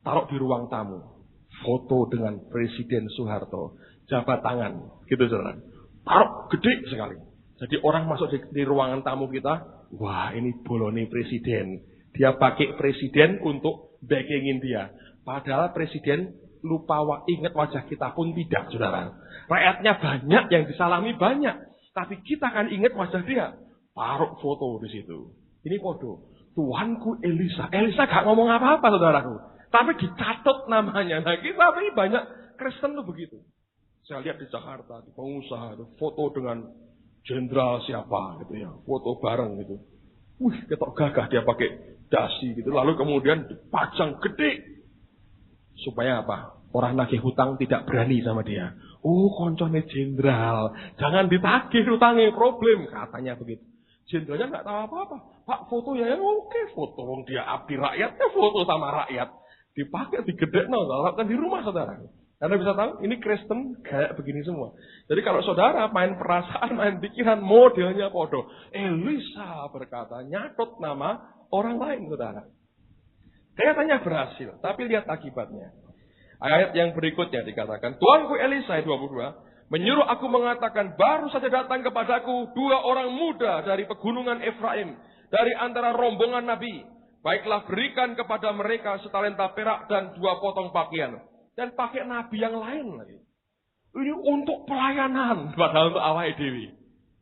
taruh di ruang tamu. Foto dengan Presiden Soeharto. Jabat tangan. Gitu saudara. Taruh gede sekali. Jadi orang masuk di ruangan tamu kita. Wah, ini bolone Presiden. Dia pakai Presiden untuk backingin dia. Padahal Presiden lupa ingat wajah kita pun tidak, saudara. Rakyatnya banyak, yang disalami banyak. Tapi kita kan ingat wajah dia. Taruh foto di situ. Ini foto. Tuanku Elisa. Elisa gak ngomong apa-apa, saudaraku. Tapi dicatat namanya. Nah, kita ini banyak Kristen tuh begitu. Saya lihat di Jakarta, di pengusaha, foto dengan jenderal siapa gitu ya. Foto bareng gitu. Wih, ketok gagah dia pakai dasi gitu. Lalu kemudian dipajang gede. Supaya apa? Orang nagih hutang tidak berani sama dia. Oh, koncone jenderal. Jangan ditagih hutangnya, problem. Katanya begitu. Jenderalnya nggak tahu apa-apa. Pak, foto ya, oke, foto. Dia abdi rakyatnya foto sama rakyat. Dipakai, digedek, lakukan di rumah saudara. Anda bisa tahu, ini Kristen kayak begini semua. Jadi kalau saudara main perasaan, main pikiran, modelnya podo. Elisa berkata, nyatot nama orang lain saudara. Kelihatannya berhasil, tapi lihat akibatnya. Ayat yang berikutnya dikatakan, Tuanku Elisa 22, menyuruh aku mengatakan, baru saja datang kepadaku 2 orang muda dari pegunungan Efraim, dari antara rombongan nabi. Baiklah berikan kepada mereka setalenta perak dan 2 potong pakaian. Dan pakai nabi yang lain lagi. Ini untuk pelayanan, padahal untuk awal dewi.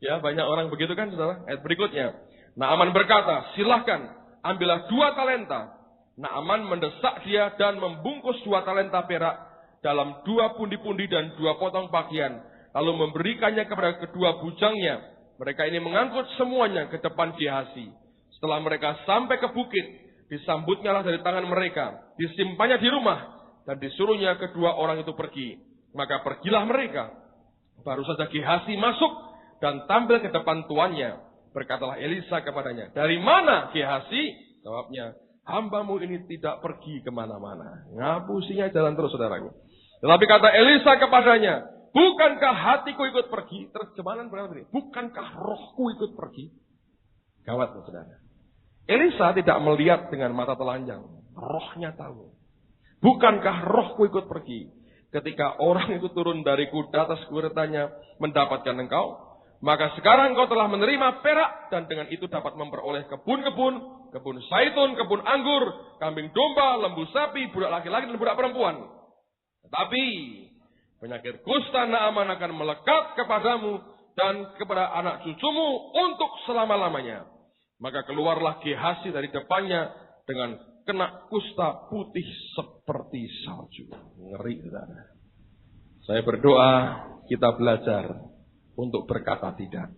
Ya, banyak orang begitu kan, saudara. Ayat berikutnya. Naaman berkata, silahkan, ambillah 2 talenta. Naaman mendesak dia dan membungkus 2 talenta perak dalam 2 pundi-pundi dan 2 potong pakaian. Lalu memberikannya kepada kedua bujangnya. Mereka ini mengangkut semuanya ke depan Gehazi. Setelah mereka sampai ke bukit, disambutnya lah dari tangan mereka. Disimpannya di rumah. Dan disuruhnya kedua orang itu pergi. Maka pergilah mereka. Baru saja Gehazi masuk dan tampil ke depan tuannya. Berkatalah Elisa kepadanya, dari mana Gehazi? Jawabnya, hambamu ini tidak pergi kemana-mana. Ngapusinya jalan terus saudaraku. Tetapi kata Elisa kepadanya, bukankah hatiku ikut pergi? Terjemahan berapa ini? Bukankah rohku ikut pergi? Gawat saudara. Elisa tidak melihat dengan mata telanjang. Rohnya tahu. Bukankah rohku ikut pergi? Ketika orang itu turun dari kuda atas kuretanya mendapatkan engkau, maka sekarang engkau telah menerima perak dan dengan itu dapat memperoleh kebun-kebun, kebun zaitun, kebun anggur, kambing domba, lembu sapi, budak laki-laki dan budak perempuan. Tetapi penyakit kusta Naaman akan melekat kepadamu dan kepada anak cucumu untuk selama-lamanya. Maka keluarlah Gehazi dari depannya dengan kena kusta putih seperti salju. Ngeri, saudara. Saya berdoa kita belajar untuk berkata tidak.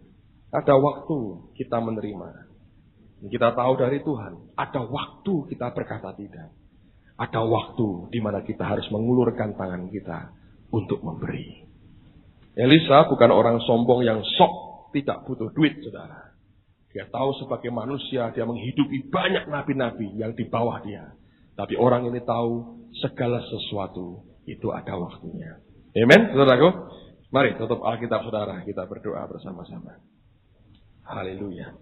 Ada waktu kita menerima. Kita tahu dari Tuhan. Ada waktu kita berkata tidak. Ada waktu di mana kita harus mengulurkan tangan kita untuk memberi. Elisa bukan orang sombong yang sok tidak butuh duit, saudara. Dia tahu sebagai manusia dia menghidupi banyak nabi-nabi yang di bawah dia. Tapi orang ini tahu segala sesuatu itu ada waktunya. Amen, saudaraku. Mari tutup Alkitab saudara, kita berdoa bersama-sama. Haleluya.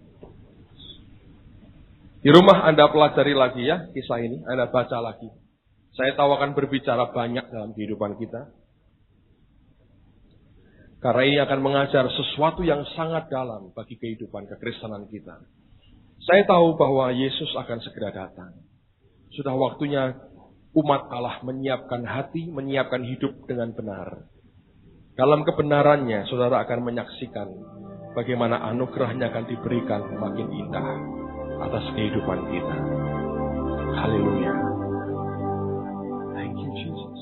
Di rumah Anda pelajari lagi ya kisah ini, Anda baca lagi. Saya tahu akan berbicara banyak dalam kehidupan kita. Karena ini akan mengajar sesuatu yang sangat dalam bagi kehidupan kekristenan kita. Saya tahu bahwa Yesus akan segera datang. Sudah waktunya umat Allah menyiapkan hati, menyiapkan hidup dengan benar. Dalam kebenarannya, saudara akan menyaksikan bagaimana anugerahnya akan diberikan makin indah atas kehidupan kita. Haleluya. Thank you, Jesus.